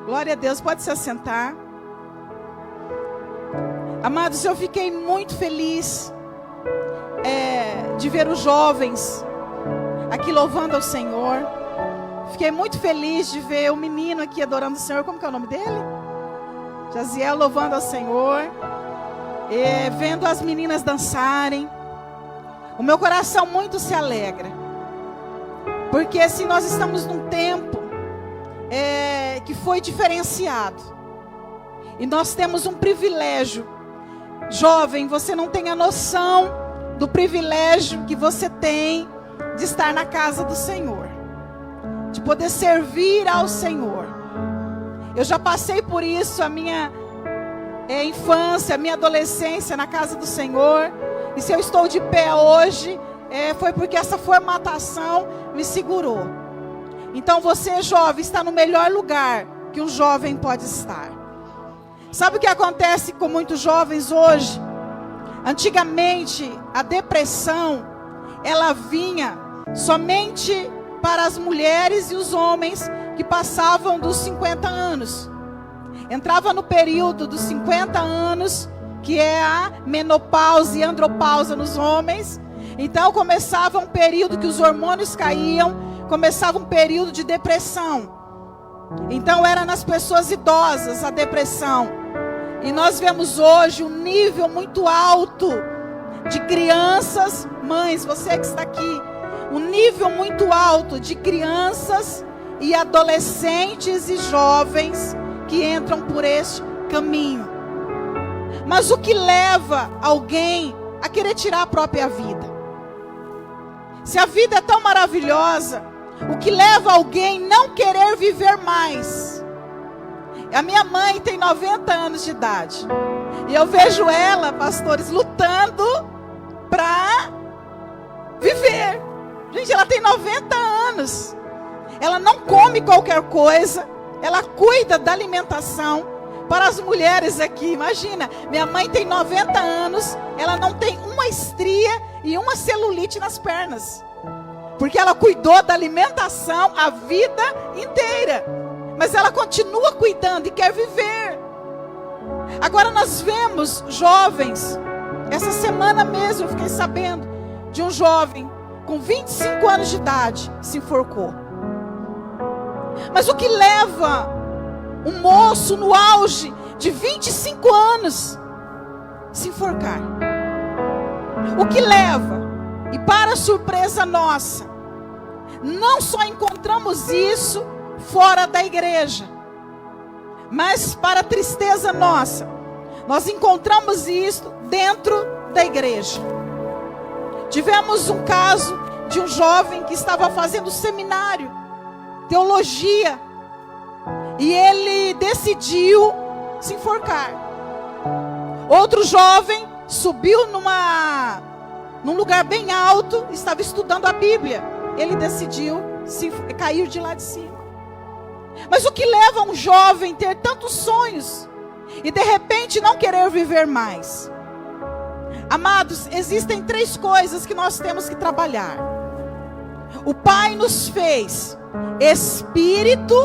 Glória a Deus, pode se assentar. Amados, eu fiquei muito feliz de ver os jovens aqui louvando ao Senhor. Fiquei muito feliz de ver o menino aqui adorando o Senhor. Como que é o nome dele? Jaziel louvando ao Senhor. Vendo as meninas dançarem. O meu coração muito se alegra. Porque assim, nós estamos num tempo que foi diferenciado. E nós temos um privilégio. Jovem, você não tem a noção do privilégio que você tem de estar na casa do Senhor, de poder servir ao Senhor. Eu já passei por isso, a minha infância, a minha adolescência na casa do Senhor. E se eu estou de pé hoje, foi porque essa formatação me segurou. Então você, jovem, está no melhor lugar que um jovem pode estar. Sabe o que acontece com muitos jovens hoje? Antigamente, a depressão, ela vinha somente para as mulheres e os homens que passavam dos 50 anos. Entrava no período dos 50 anos, que é a menopausa e andropausa nos homens. Então começava um período que os hormônios caíam, começava um período de depressão. Então era nas pessoas idosas a depressão. E nós vemos hoje um nível muito alto de crianças, mães, você que está aqui, um nível muito alto de crianças e adolescentes e jovens que entram por este caminho. Mas o que leva alguém a querer tirar a própria vida? Se a vida é tão maravilhosa, o que leva alguém a não querer viver mais? A minha mãe tem 90 anos de idade. E eu vejo ela, pastores, lutando para viver. Gente, ela tem 90 anos. Ela não come qualquer coisa. Ela cuida da alimentação. Para as mulheres aqui, imagina. Minha mãe tem 90 anos. Ela não tem uma estria e uma celulite nas pernas. Porque ela cuidou da alimentação a vida inteira. Mas ela continua cuidando e quer viver. Agora nós vemos jovens. Essa semana mesmo eu fiquei sabendo de um jovem com 25 anos de idade se enforcou. Mas o que leva um moço no auge de 25 anos se enforcar? O que leva? E para surpresa nossa, não só encontramos isso fora da igreja, mas para tristeza nossa, nós encontramos isso dentro da igreja. Tivemos um caso de um jovem que estava fazendo seminário, teologia, e ele decidiu se enforcar. Outro jovem subiu num lugar bem alto, estava estudando a Bíblia, ele decidiu cair de lá de cima. Mas o que leva um jovem a ter tantos sonhos e de repente não querer viver mais? Amados, existem 3 coisas que nós temos que trabalhar. O Pai nos fez espírito,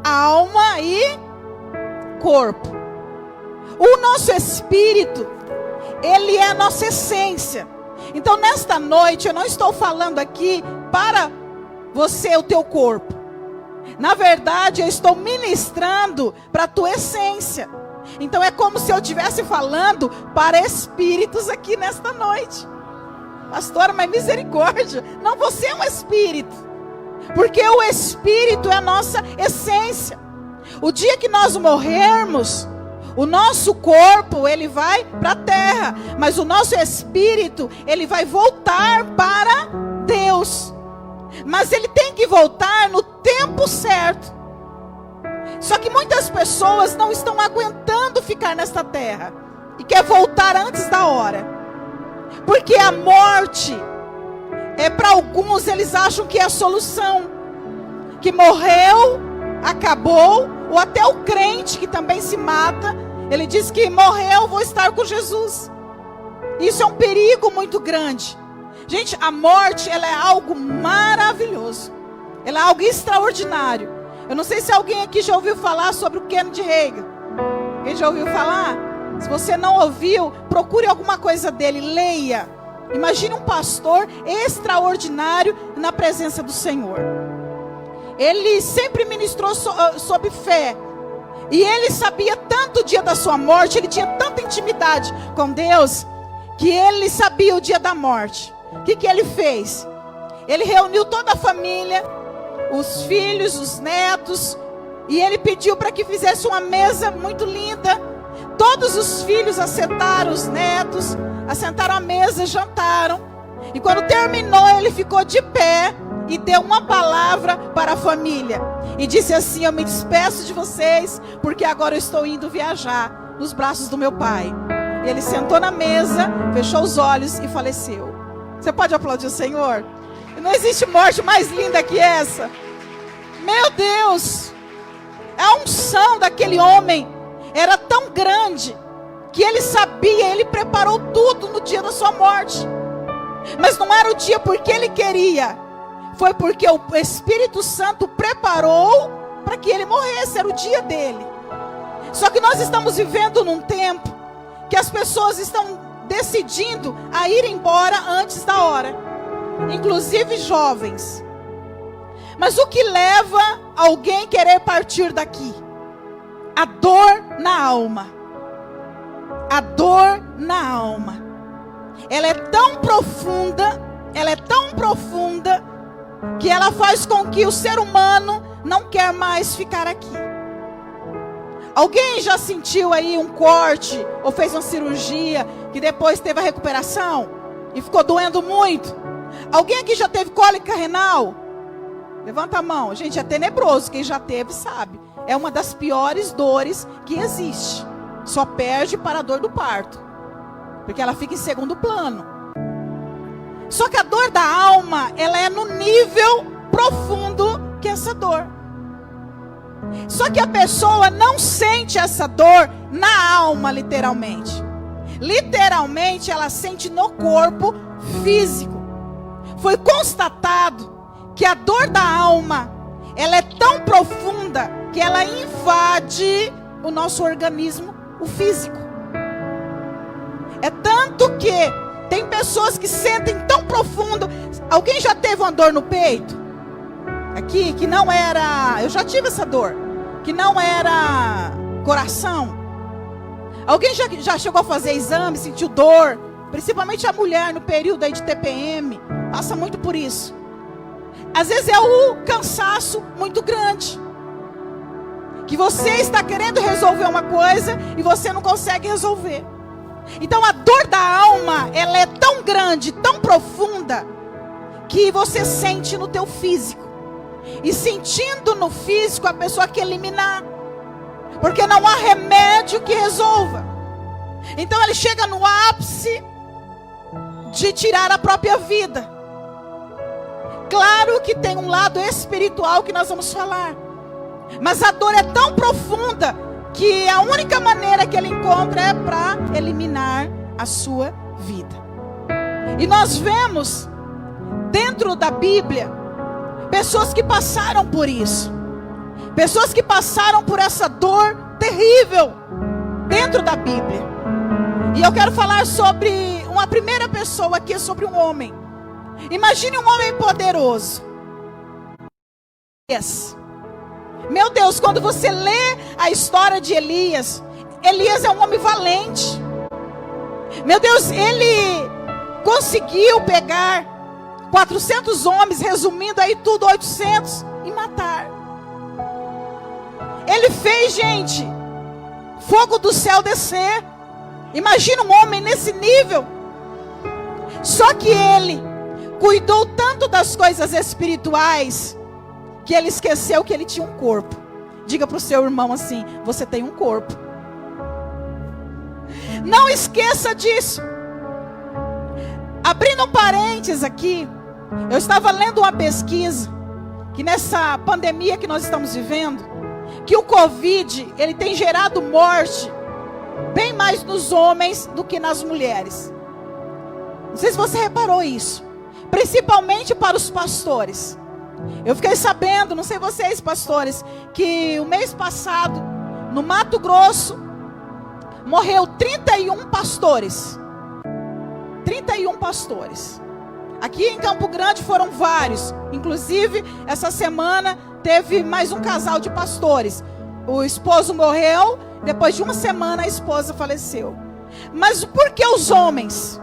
alma e corpo. O nosso espírito, ele é a nossa essência. Então nesta noite eu não estou falando aqui para você, o teu corpo. Na verdade, eu estou ministrando para a tua essência. Então é como se eu estivesse falando para espíritos aqui nesta noite. Pastora, mas misericórdia. Não, você é um espírito. Porque o espírito é a nossa essência. O dia que nós morrermos, o nosso corpo, ele vai para a terra. Mas o nosso espírito, ele vai voltar para Deus. Mas ele tem que voltar no tempo certo. Só que muitas pessoas não estão aguentando ficar nesta terra e quer voltar antes da hora. Porque a morte para alguns eles acham que é a solução. Que morreu, acabou. Ou até o crente que também se mata, ele diz que morreu, vou estar com Jesus. Isso é um perigo muito grande. Gente, a morte, ela é algo maravilhoso. Ela é algo extraordinário. Eu não sei se alguém aqui já ouviu falar sobre o Kenneth Hagin. Quem já ouviu falar? Se você não ouviu, procure alguma coisa dele, leia. Imagine um pastor extraordinário na presença do Senhor. Ele sempre ministrou sobre fé. E ele sabia tanto o dia da sua morte, ele tinha tanta intimidade com Deus, que ele sabia o dia da morte. O que ele fez? Ele reuniu toda a família, os filhos, os netos, e ele pediu para que fizesse uma mesa muito linda. Todos os filhos assentaram, os netos, assentaram à mesa, jantaram. E quando terminou, ele ficou de pé e deu uma palavra para a família. E disse assim: eu me despeço de vocês, porque agora eu estou indo viajar nos braços do meu pai. Ele sentou na mesa, fechou os olhos e faleceu. Você pode aplaudir o Senhor? Não existe morte mais linda que essa. Meu Deus! A unção daquele homem era tão grande que ele sabia, ele preparou tudo no dia da sua morte. Mas não era o dia porque ele queria, foi porque o Espírito Santo preparou para que ele morresse, era o dia dele. Só que nós estamos vivendo num tempo que as pessoas estão decidindo a ir embora antes da hora, inclusive jovens. Mas o que leva alguém a querer partir daqui? A dor na alma. A dor na alma. Ela é tão profunda, que ela faz com que o ser humano não quer mais ficar aqui. Alguém já sentiu aí um corte ou fez uma cirurgia que depois teve a recuperação e ficou doendo muito? Alguém aqui já teve cólica renal? Levanta a mão. Gente, é tenebroso. Quem já teve sabe. É uma das piores dores que existe. Só perde para a dor do parto, porque ela fica em segundo plano. Só que a dor da alma, ela é no nível profundo que essa dor. Só que a pessoa não sente essa dor na alma, literalmente. Literalmente, ela sente no corpo físico. Foi constatado que a dor da alma, ela é tão profunda que ela invade o nosso organismo, o físico. É tanto que tem pessoas que sentem tão profundo. Alguém já teve uma dor no peito? Aqui, que não era... Eu já tive essa dor. Que não era coração. Alguém já chegou a fazer exame, sentiu dor? Principalmente a mulher no período aí de TPM. Passa muito por isso. Às vezes é o cansaço muito grande. Que você está querendo resolver uma coisa e você não consegue resolver. Então a dor da alma, ela é tão grande, tão profunda, que você sente no teu físico. E sentindo no físico, a pessoa quer eliminar. Porque não há remédio que resolva. Então ele chega no ápice de tirar a própria vida. Claro que tem um lado espiritual que nós vamos falar. Mas a dor é tão profunda que a única maneira que ele encontra é para eliminar a sua vida. E nós vemos dentro da Bíblia pessoas que passaram por isso. Pessoas que passaram por essa dor terrível dentro da Bíblia. E eu quero falar sobre uma primeira pessoa aqui, sobre um homem. Imagine um homem poderoso. Meu Deus, quando você lê a história de Elias, Elias é um homem valente. Meu Deus, ele conseguiu pegar 400 homens, resumindo aí tudo, 800, e matar. Ele fez, gente, fogo do céu descer. Imagina um homem nesse nível. Só que ele cuidou tanto das coisas espirituais que ele esqueceu que ele tinha um corpo. Diga para o seu irmão assim: você tem um corpo. Não esqueça disso. Abrindo um parênteses aqui, eu estava lendo uma pesquisa que nessa pandemia que nós estamos vivendo, que o Covid, ele tem gerado morte bem mais nos homens do que nas mulheres. Não sei se você reparou isso. Principalmente para os pastores. Eu fiquei sabendo, não sei vocês, pastores, que o mês passado, no Mato Grosso, morreu 31 pastores. 31 pastores. Aqui em Campo Grande foram vários. Inclusive, essa semana teve mais um casal de pastores. O esposo morreu, depois de uma semana a esposa faleceu. Mas por que os homens?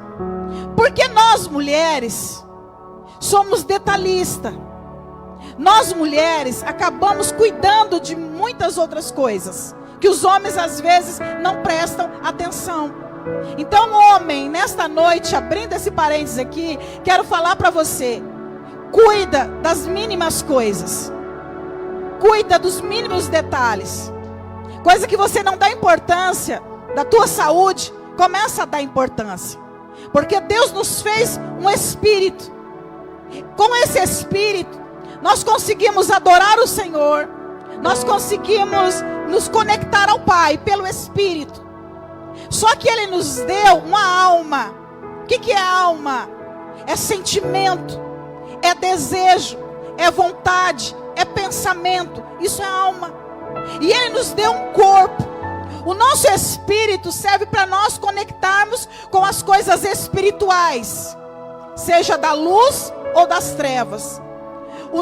Porque nós mulheres somos detalhistas. Nós mulheres acabamos cuidando de muitas outras coisas que os homens às vezes não prestam atenção. Então, homem, nesta noite, abrindo esse parênteses aqui, quero falar para você: cuida das mínimas coisas, cuida dos mínimos detalhes. Coisa que você não dá importância, da tua saúde, começa a dar importância. Porque Deus nos fez um espírito. Com esse espírito, nós conseguimos adorar o Senhor. Nós conseguimos nos conectar ao Pai pelo espírito. Só que Ele nos deu uma alma. O que é alma? É sentimento, é desejo, é vontade, é pensamento. Isso é alma. E Ele nos deu um corpo. O nosso espírito serve para nós conectarmos com as coisas espirituais, seja da luz ou das trevas.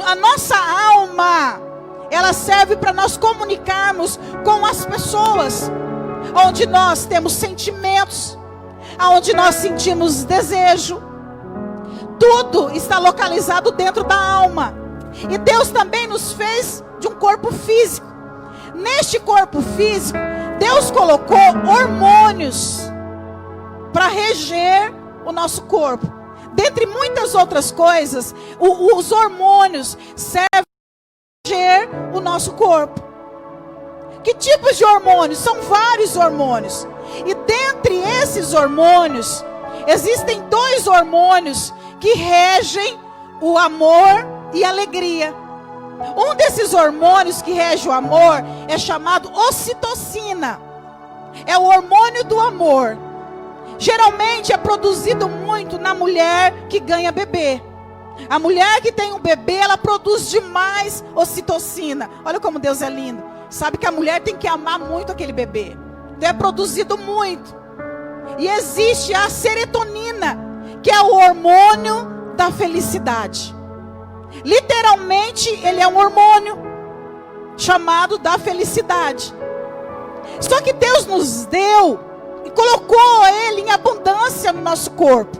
A nossa alma, ela serve para nós comunicarmos com as pessoas, onde nós temos sentimentos, onde nós sentimos desejo. Tudo está localizado dentro da alma. E Deus também nos fez de um corpo físico. Neste corpo físico, Deus colocou hormônios para reger o nosso corpo. Dentre muitas outras coisas, os hormônios servem para reger o nosso corpo. Que tipos de hormônios? São vários hormônios. E dentre esses hormônios, existem 2 hormônios que regem o amor e a alegria. Um desses hormônios que rege o amor é chamado ocitocina. É o hormônio do amor. Geralmente é produzido muito na mulher que ganha bebê. A mulher que tem um bebê, ela produz demais ocitocina. Olha como Deus é lindo. Sabe que a mulher tem que amar muito aquele bebê. Então é produzido muito. E existe a serotonina, que é o hormônio da felicidade. Literalmente, ele é um hormônio chamado da felicidade. Só que Deus nos deu e colocou ele em abundância no nosso corpo.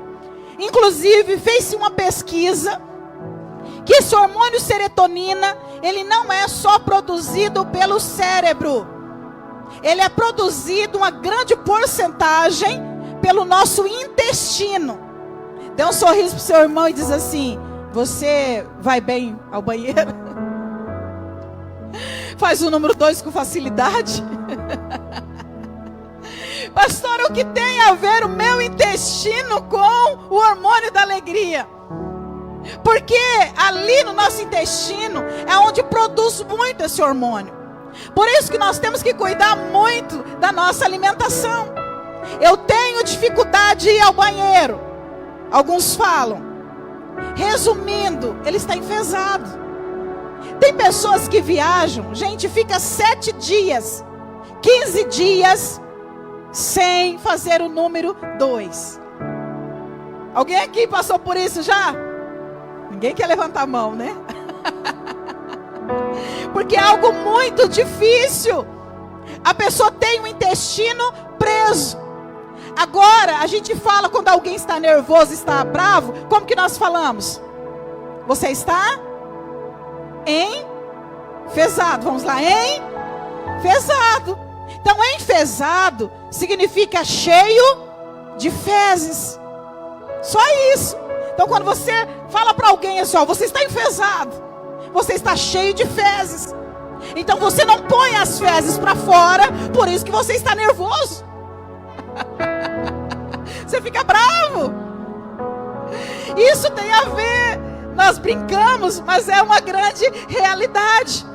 Inclusive, fez-se uma pesquisa que esse hormônio serotonina, ele não é só produzido pelo cérebro. Ele é produzido uma grande porcentagem pelo nosso intestino. Dê um sorriso para o seu irmão e diz assim: você vai bem ao banheiro? Faz o número 2 com facilidade. Pastor, o que tem a ver o meu intestino com o hormônio da alegria? Porque ali no nosso intestino é onde produz muito esse hormônio. Por isso que nós temos que cuidar muito da nossa alimentação. Eu tenho dificuldade de ir ao banheiro. Alguns falam. Resumindo, ele está enfesado. Tem pessoas que viajam, gente, fica 7 dias, 15 dias sem fazer o número 2. Alguém aqui passou por isso já? Ninguém quer levantar a mão, né? Porque é algo muito difícil. A pessoa tem o intestino preso. Agora, a gente fala quando alguém está nervoso, está bravo, como que nós falamos? Você está enfesado. Vamos lá, enfesado. Então, enfesado significa cheio de fezes. Só isso. Então, quando você fala para alguém assim, ó, você está enfesado, você está cheio de fezes. Então, você não põe as fezes para fora, por isso que você está nervoso. Você fica bravo. Isso tem a ver. Nós brincamos, mas é uma grande realidade.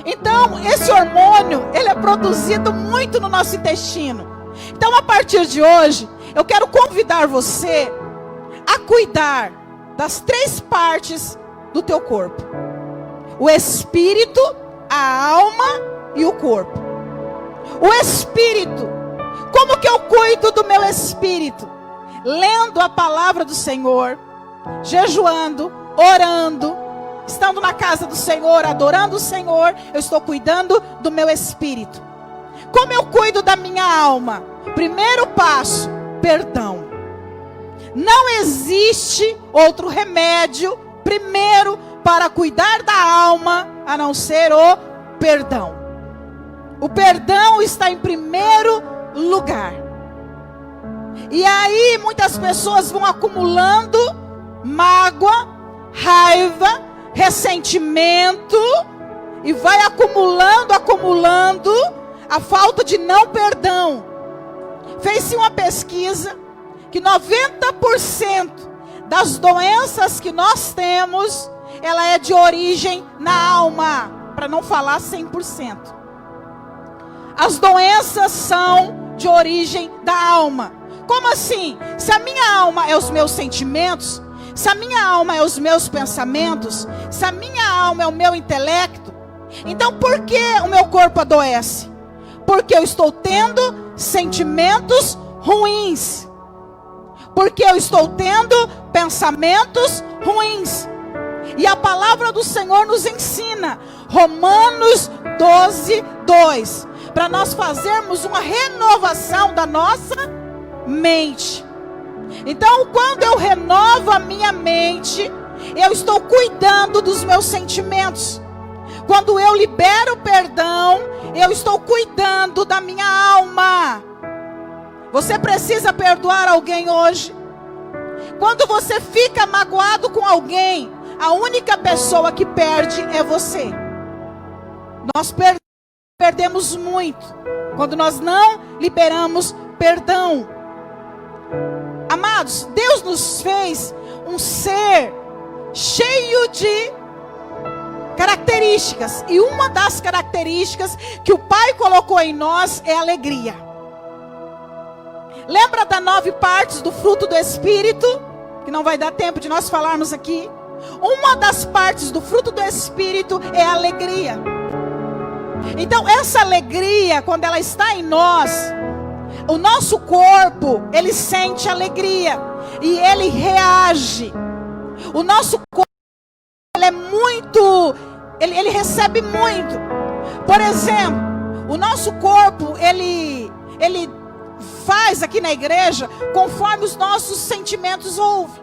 Então, esse hormônio, ele é produzido muito no nosso intestino. Então, a partir de hoje, eu quero convidar você a cuidar das 3 partes do teu corpo: o espírito, a alma e o corpo. O espírito, como que eu cuido do meu espírito? Lendo a palavra do Senhor, jejuando, orando, estando na casa do Senhor, adorando o Senhor. Eu estou cuidando do meu espírito. Como eu cuido da minha alma? Primeiro passo: perdão. Não existe outro remédio primeiro para cuidar da alma a não ser o perdão. O perdão está em primeiro lugar. E aí muitas pessoas vão acumulando mágoa, raiva, ressentimento, e vai acumulando a falta de não perdão. Fez-se uma pesquisa que 90% das doenças que nós temos, ela é de origem na alma, para não falar 100%. As doenças são de origem da alma. Como assim? Se a minha alma é os meus sentimentos, se a minha alma é os meus pensamentos, se a minha alma é o meu intelecto, então por que o meu corpo adoece? Porque eu estou tendo sentimentos ruins. Porque eu estou tendo pensamentos ruins. E a palavra do Senhor nos ensina, Romanos 12:2, para nós fazermos uma renovação da nossa mente. Então, quando eu renovo a minha mente, eu estou cuidando dos meus sentimentos. Quando eu libero perdão, eu estou cuidando da minha alma. Você precisa perdoar alguém hoje? Quando você fica magoado com alguém, a única pessoa que perde é você. Nós perdemos muito quando nós não liberamos perdão. Amados, Deus nos fez um ser cheio de características. E uma das características que o Pai colocou em nós é a alegria. Lembra das 9 partes do fruto do Espírito? Que não vai dar tempo de nós falarmos aqui. Uma das partes do fruto do Espírito é a alegria. Então essa alegria, quando ela está em nós, o nosso corpo, ele sente alegria e ele reage. O nosso corpo, ele é muito, ele recebe muito. Por exemplo, o nosso corpo, ele faz aqui na igreja conforme os nossos sentimentos ouvem.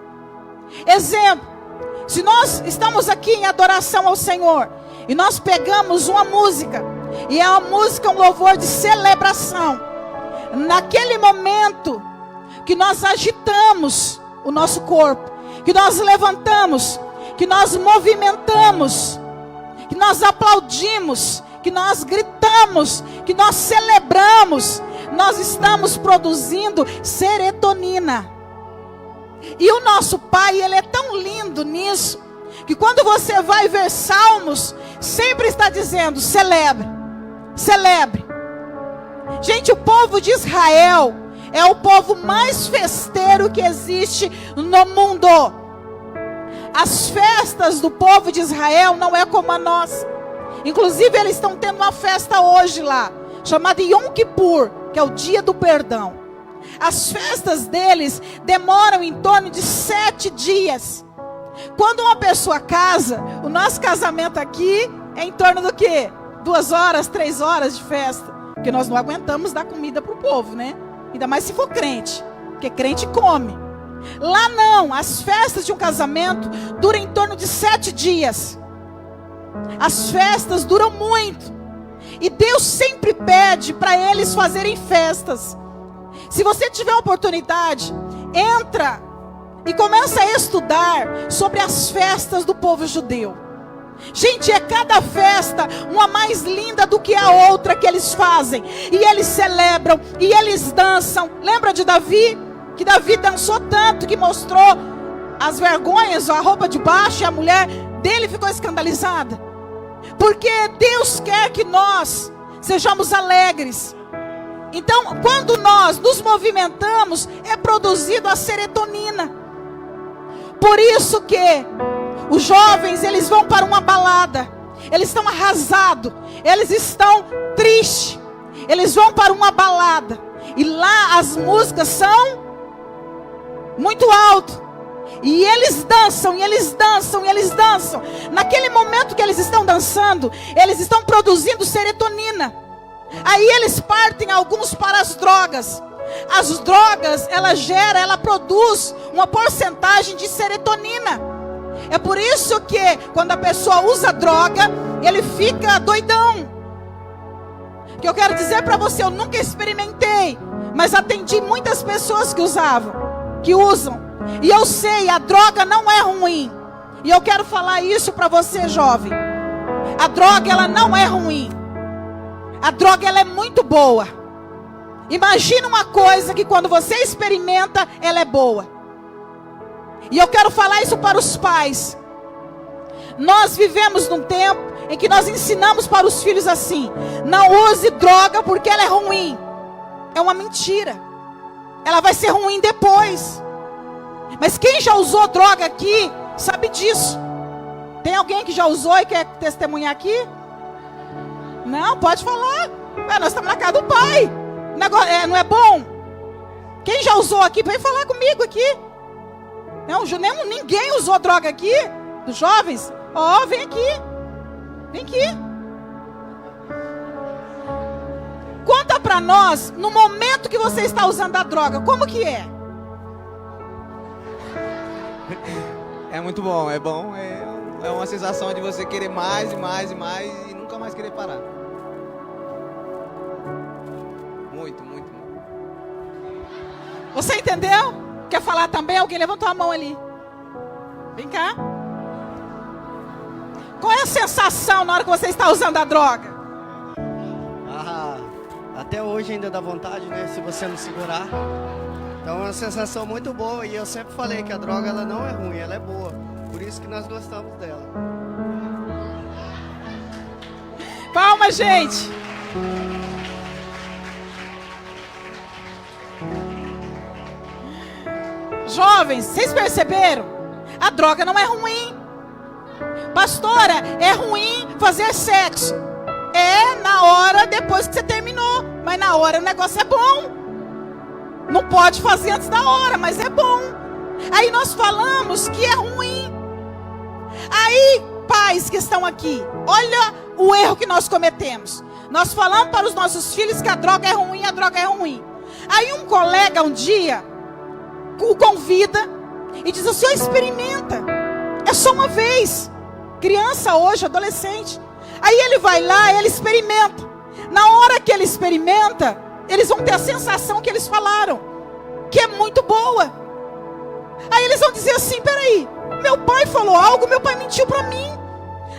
Exemplo, se nós estamos aqui em adoração ao Senhor e nós pegamos uma música, e é uma música, um louvor de celebração, naquele momento que nós agitamos o nosso corpo, que nós levantamos, que nós movimentamos, que nós aplaudimos, que nós gritamos, que nós celebramos, nós estamos produzindo serotonina. E o nosso Pai, ele é tão lindo nisso, que quando você vai ver Salmos, sempre está dizendo: celebre, celebre. Gente, o povo de Israel é o povo mais festeiro que existe no mundo. As festas do povo de Israel não é como a nossa. Inclusive eles estão tendo uma festa hoje lá, chamada Yom Kippur, que é o dia do perdão. As festas deles demoram em torno de 7 dias. Quando uma pessoa casa, o nosso casamento aqui é em torno do quê? 2 horas, 3 horas de festa. Porque nós não aguentamos dar comida para o povo, né? Ainda mais se for crente, porque crente come. Lá não, as festas de um casamento duram em torno de 7 dias. As festas duram muito. E Deus sempre pede para eles fazerem festas. Se você tiver oportunidade, entra e começa a estudar sobre as festas do povo judeu. Gente, é cada festa uma mais linda do que a outra que eles fazem. E eles celebram, e eles dançam. Lembra de Davi? Que Davi dançou tanto que mostrou as vergonhas, a roupa de baixo, e a mulher dele ficou escandalizada. Porque Deus quer que nós sejamos alegres. Então, quando nós nos movimentamos, é produzido a serotonina. Por isso que Os jovens, eles vão para uma balada. Eles estão arrasados. Eles estão tristes. Eles vão para uma balada. E lá as músicas são muito altas. E eles dançam, e eles dançam, e eles dançam. Naquele momento que eles estão dançando, eles estão produzindo serotonina. Aí eles partem alguns para as drogas. As drogas, ela produz uma porcentagem de serotonina. É por isso que quando a pessoa usa droga, ele fica doidão. Que eu quero dizer para você, eu nunca experimentei, mas atendi muitas pessoas que usam. E eu sei, a droga não é ruim. E eu quero falar isso para você, jovem. A droga, ela não é ruim. A droga, ela é muito boa. Imagina uma coisa que quando você experimenta, ela é boa. E eu quero falar isso para os pais. Nós vivemos num tempo em que nós ensinamos para os filhos assim: não use droga porque ela é ruim. É uma mentira. Ela vai ser ruim depois. Mas quem já usou droga aqui, sabe disso. Tem alguém que já usou e quer testemunhar aqui? Não, pode falar. Nós estamos na casa do pai. Não é bom? Quem já usou aqui, vem falar comigo aqui. Não, ninguém usou droga aqui, dos jovens. Vem aqui. Vem aqui. Conta para nós, no momento que você está usando a droga, como que é? É muito bom, é bom. É uma sensação de você querer mais e mais e mais e nunca mais querer parar. Muito, muito, muito. Você entendeu? Quer falar também? Alguém levantou a mão ali. Vem cá. Qual é a sensação na hora que você está usando a droga? Até hoje ainda dá vontade, né? Se você não segurar. Então é uma sensação muito boa. E eu sempre falei que a droga, ela não é ruim, ela é boa. Por isso que nós gostamos dela. Palmas, gente. Jovens, vocês perceberam? A droga não é ruim. Pastora, é ruim fazer sexo. É na hora depois que você terminou. Mas na hora o negócio é bom. Não pode fazer antes da hora, mas é bom. Aí nós falamos que é ruim. Aí, pais que estão aqui, olha o erro que nós cometemos. Nós falamos para os nossos filhos que a droga é ruim, a droga é ruim. Aí um colega um dia o convida e diz assim: experimenta. É só uma vez. Criança hoje, adolescente. Aí ele vai lá, ele experimenta. Na hora que ele experimenta, eles vão ter a sensação que eles falaram, que é muito boa. Aí eles vão dizer assim: peraí, meu pai falou algo, meu pai mentiu para mim.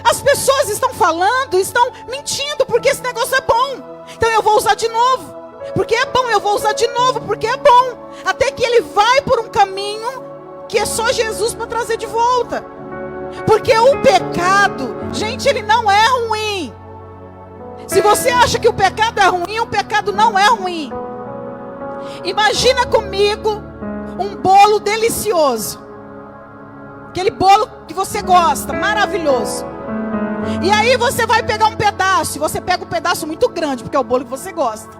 As pessoas estão falando, estão mentindo, porque esse negócio é bom. Então eu vou usar de novo, porque é bom. Eu vou usar de novo, porque é bom. Até que ele vai por um caminho que é só Jesus para trazer de volta. Porque o pecado, gente, ele não é ruim. Se você acha que o pecado é ruim, o pecado não é ruim. Imagina comigo um bolo delicioso. Aquele bolo que você gosta, maravilhoso. E aí você vai pegar um pedaço. E você pega um pedaço muito grande, porque é o bolo que você gosta.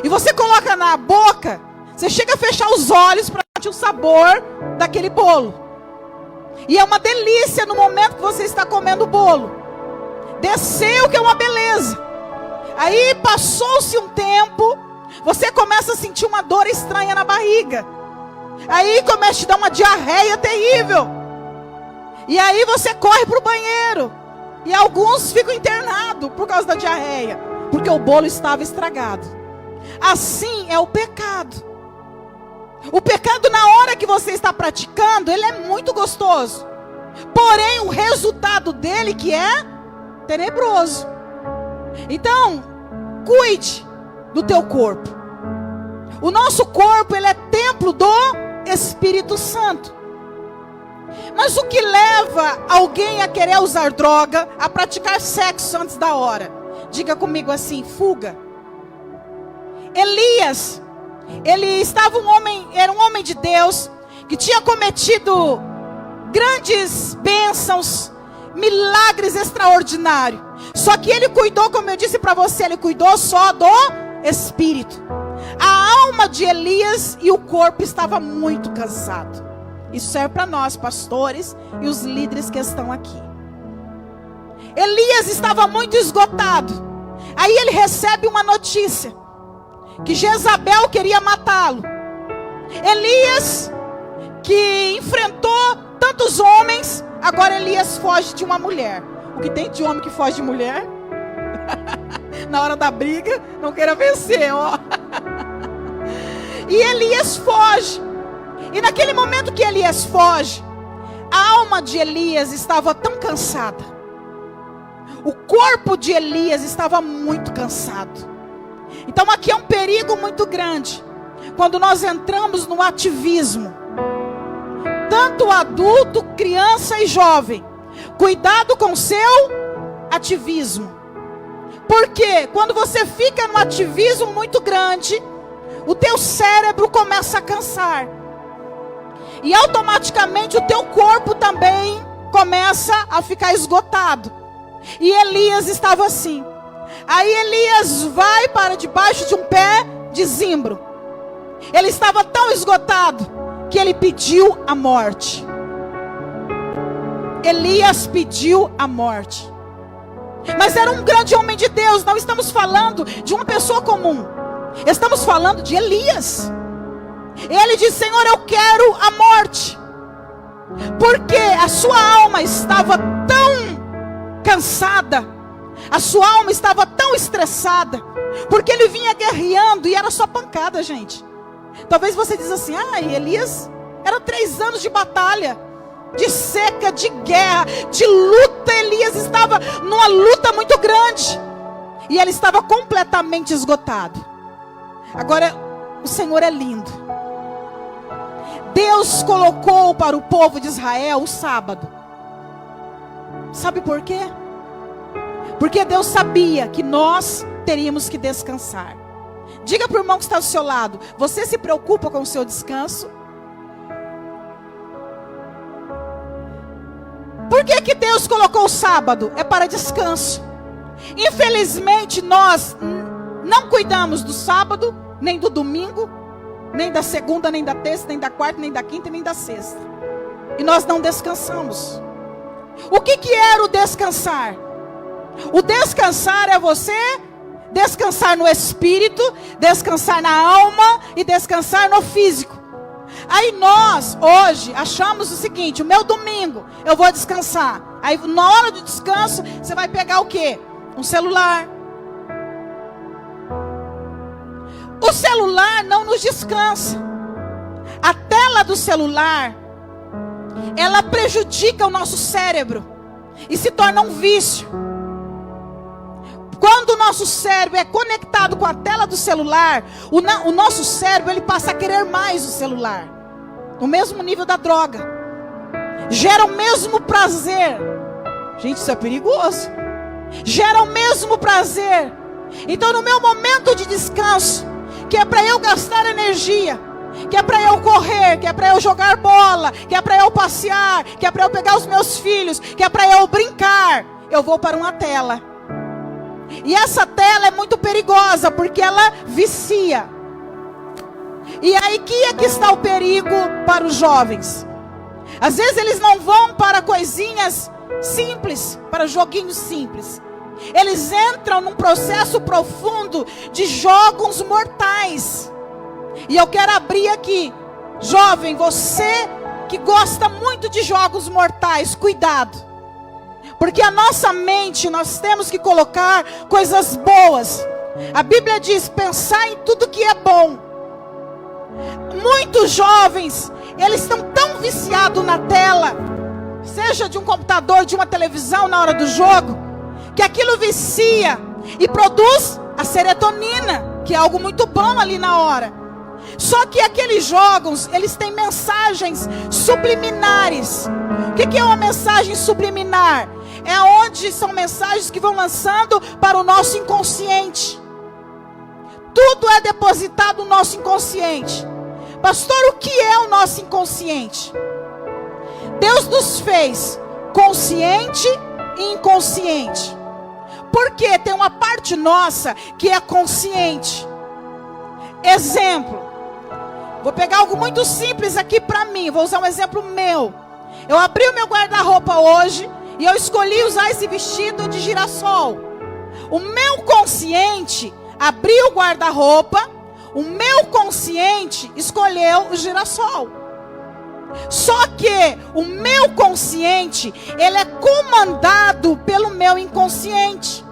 E você coloca na boca. Você chega a fechar os olhos para sentir o sabor daquele bolo. E é uma delícia no momento que você está comendo o bolo. Desceu, que é uma beleza. Aí passou-se um tempo, você começa a sentir uma dor estranha na barriga. Aí começa a te dar uma diarreia terrível. E aí você corre para o banheiro. E alguns ficam internados por causa da diarreia, porque o bolo estava estragado. Assim é o pecado. O pecado, na hora que você está praticando, ele é muito gostoso. Porém, o resultado dele que é tenebroso. Então, cuide do teu corpo. O nosso corpo, ele é templo do Espírito Santo. Mas o que leva alguém a querer usar droga, a praticar sexo antes da hora? Diga comigo assim: fuga. Elias, ele estava era um homem de Deus, que tinha cometido grandes bênçãos, milagres extraordinários. Só que ele cuidou, como eu disse para você, ele cuidou só do espírito. A alma de Elias e o corpo estava muito cansado. Isso serve para nós, pastores e os líderes que estão aqui. Elias estava muito esgotado. Aí ele recebe uma notícia que Jezabel queria matá-lo. Elias, que enfrentou tantos homens, agora Elias foge de uma mulher. O que tem de homem que foge de mulher? Na hora da briga, não queira vencer, ó. E Elias foge. E naquele momento que Elias foge, a alma de Elias estava tão cansada. O corpo de Elias estava muito cansado. Então aqui é um perigo muito grande. Quando nós entramos no ativismo. Tanto adulto, criança e jovem. Cuidado com o seu ativismo. Porque quando você fica no ativismo muito grande, o teu cérebro começa a cansar. E automaticamente o teu corpo também começa a ficar esgotado. E Elias estava assim. Aí Elias vai para debaixo de um pé de zimbro. Ele estava tão esgotado que ele pediu a morte. Elias pediu a morte. Mas era um grande homem de Deus. Não estamos falando de uma pessoa comum. Estamos falando de Elias. Ele disse: Senhor, eu quero a morte. Porque a sua alma estava tão cansada. A sua alma estava tão estressada. Porque ele vinha guerreando e era só pancada, gente. Talvez você diz assim: Elias era 3 anos de batalha, de seca, de guerra, de luta. Elias estava numa luta muito grande. E ele estava completamente esgotado. Agora, o Senhor é lindo. Deus colocou para o povo de Israel o sábado. Sabe por quê? Porque Deus sabia que nós teríamos que descansar. Diga para o irmão que está ao seu lado: você se preocupa com o seu descanso? Por que Deus colocou o sábado? É para descanso. Infelizmente nós não cuidamos do sábado, nem do domingo, nem da segunda, nem da terça, nem da quarta, nem da quinta, nem da sexta. E nós não descansamos. O que era o descansar? O descansar é você descansar no espírito, descansar na alma e descansar no físico. Aí nós, hoje, achamos o seguinte: o meu domingo, eu vou descansar. Aí na hora do descanso, você vai pegar o quê? Um celular. O celular não nos descansa. A tela do celular, ela prejudica o nosso cérebro e se torna um vício. Quando o nosso cérebro é conectado com a tela do celular, o nosso cérebro ele passa a querer mais o celular. No mesmo nível da droga. Gera o mesmo prazer. Gente, isso é perigoso. Gera o mesmo prazer. Então no meu momento de descanso, que é para eu gastar energia, que é para eu correr, que é para eu jogar bola, que é para eu passear, que é para eu pegar os meus filhos, que é para eu brincar, eu vou para uma tela. E essa tela é muito perigosa, porque ela vicia. E aí que é que está o perigo para os jovens? Às vezes eles não vão para coisinhas simples, para joguinhos simples. Eles entram num processo profundo de jogos mortais. E eu quero abrir aqui, jovem, você que gosta muito de jogos mortais, cuidado. Porque a nossa mente, nós temos que colocar coisas boas. A Bíblia diz: pensar em tudo que é bom. Muitos jovens, eles estão tão viciados na tela, seja de um computador, de uma televisão na hora do jogo, que aquilo vicia e produz a serotonina, que é algo muito bom ali na hora. Só que aqueles jogos, eles têm mensagens subliminares. O que é uma mensagem subliminar? É onde são mensagens que vão lançando para o nosso inconsciente. Tudo é depositado no nosso inconsciente. Pastor, o que é o nosso inconsciente? Deus nos fez consciente e inconsciente. Porque tem uma parte nossa que é consciente. Exemplo. Vou pegar algo muito simples aqui para mim. Vou usar um exemplo meu. Eu abri o meu guarda-roupa hoje e eu escolhi usar esse vestido de girassol. O meu consciente abriu o guarda-roupa. O meu consciente escolheu o girassol. Só que o meu consciente, ele é comandado pelo meu inconsciente.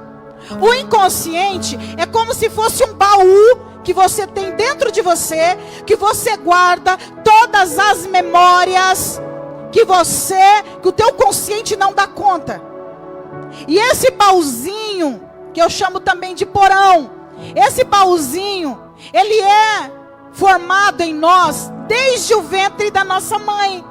O inconsciente é como se fosse um baú que você tem dentro de você, que você guarda todas as memórias que o teu consciente não dá conta. E esse baúzinho, que eu chamo também de porão, esse baúzinho, ele é formado em nós desde o ventre da nossa mãe,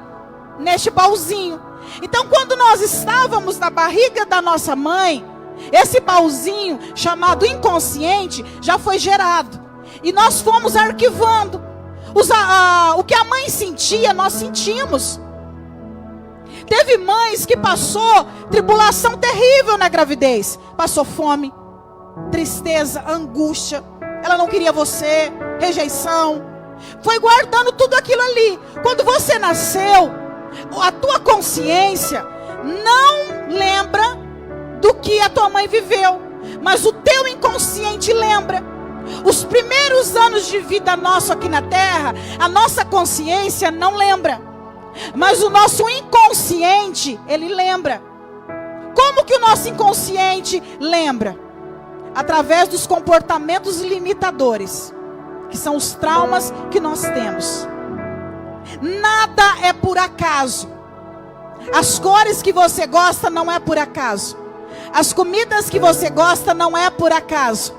neste baúzinho. Então, quando nós estávamos na barriga da nossa mãe, esse baúzinho, chamado inconsciente, já foi gerado. E nós fomos arquivando. O que a mãe sentia, nós sentimos. Teve mães que passou tribulação terrível na gravidez. Passou fome, tristeza, angústia. Ela não queria você, rejeição. Foi guardando tudo aquilo ali. Quando você nasceu, a tua consciência não lembra do que a tua mãe viveu, mas o teu inconsciente lembra. Os primeiros anos de vida nosso aqui na terra, a nossa consciência não lembra, mas o nosso inconsciente, ele lembra. Como que o nosso inconsciente lembra? Através dos comportamentos limitadores, que são os traumas que nós temos. Nada é por acaso. As cores que você gosta não é por acaso. As comidas que você gosta não é por acaso.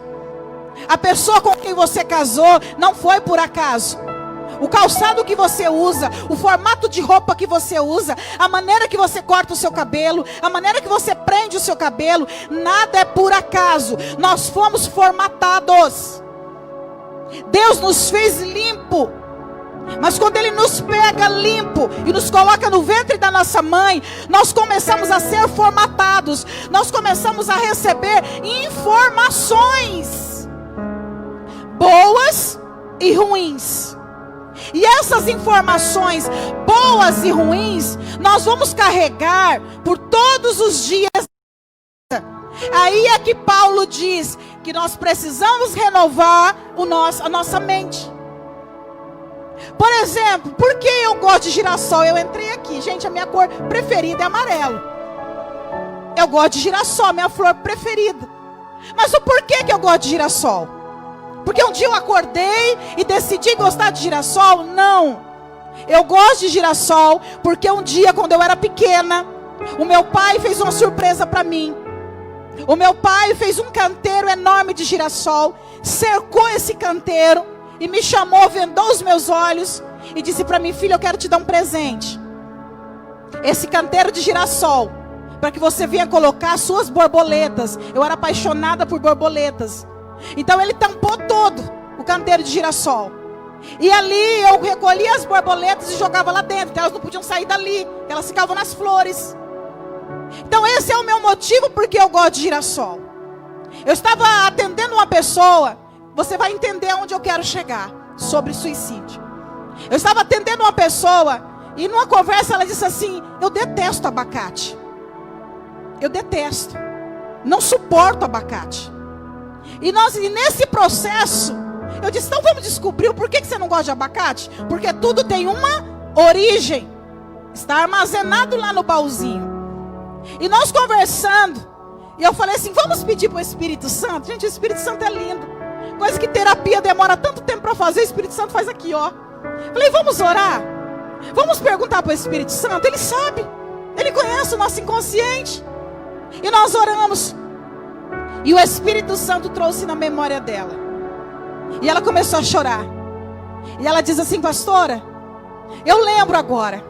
A pessoa com quem você casou não foi por acaso. O calçado que você usa, o formato de roupa que você usa, a maneira que você corta o seu cabelo, a maneira que você prende o seu cabelo, nada é por acaso. Nós fomos formatados. Deus nos fez limpo. Mas quando Ele nos pega limpo e nos coloca no ventre da nossa mãe, nós começamos a ser formatados. Nós começamos a receber informações boas e ruins. E essas informações boas e ruins, nós vamos carregar por todos os dias. Aí é que Paulo diz que nós precisamos renovar a nossa mente. Por exemplo, por que eu gosto de girassol? Eu entrei aqui, gente, a minha cor preferida é amarelo. Eu gosto de girassol, minha flor preferida. Mas o porquê que eu gosto de girassol? Porque um dia eu acordei e decidi gostar de girassol? Não. Eu gosto de girassol porque um dia, quando eu era pequena, o meu pai fez uma surpresa para mim. O meu pai fez um canteiro enorme de girassol, cercou esse canteiro e me chamou, vendou os meus olhos e disse para mim: filho, eu quero te dar um presente. Esse canteiro de girassol, para que você venha colocar as suas borboletas. Eu era apaixonada por borboletas. Então ele tampou todo o canteiro de girassol. E ali eu recolhia as borboletas e jogava lá dentro. Então elas não podiam sair dali, elas ficavam nas flores. Então esse é o meu motivo porque eu gosto de girassol. Eu estava atendendo uma pessoa. Você vai entender onde eu quero chegar sobre suicídio. Eu estava atendendo uma pessoa e numa conversa ela disse assim: eu detesto abacate. Eu detesto. Não suporto abacate. E nesse processo, eu disse: então vamos descobrir o porquê que você não gosta de abacate. Porque tudo tem uma origem. Está armazenado lá no baúzinho. E nós conversando, e eu falei assim: vamos pedir para o Espírito Santo. Gente, o Espírito Santo é lindo. Coisa que terapia demora tanto tempo para fazer, o Espírito Santo faz aqui, ó. Falei: vamos orar. Vamos perguntar para o Espírito Santo. Ele sabe. Ele conhece o nosso inconsciente. E nós oramos. E o Espírito Santo trouxe na memória dela. E ela começou a chorar. E ela diz assim: pastora, eu lembro agora.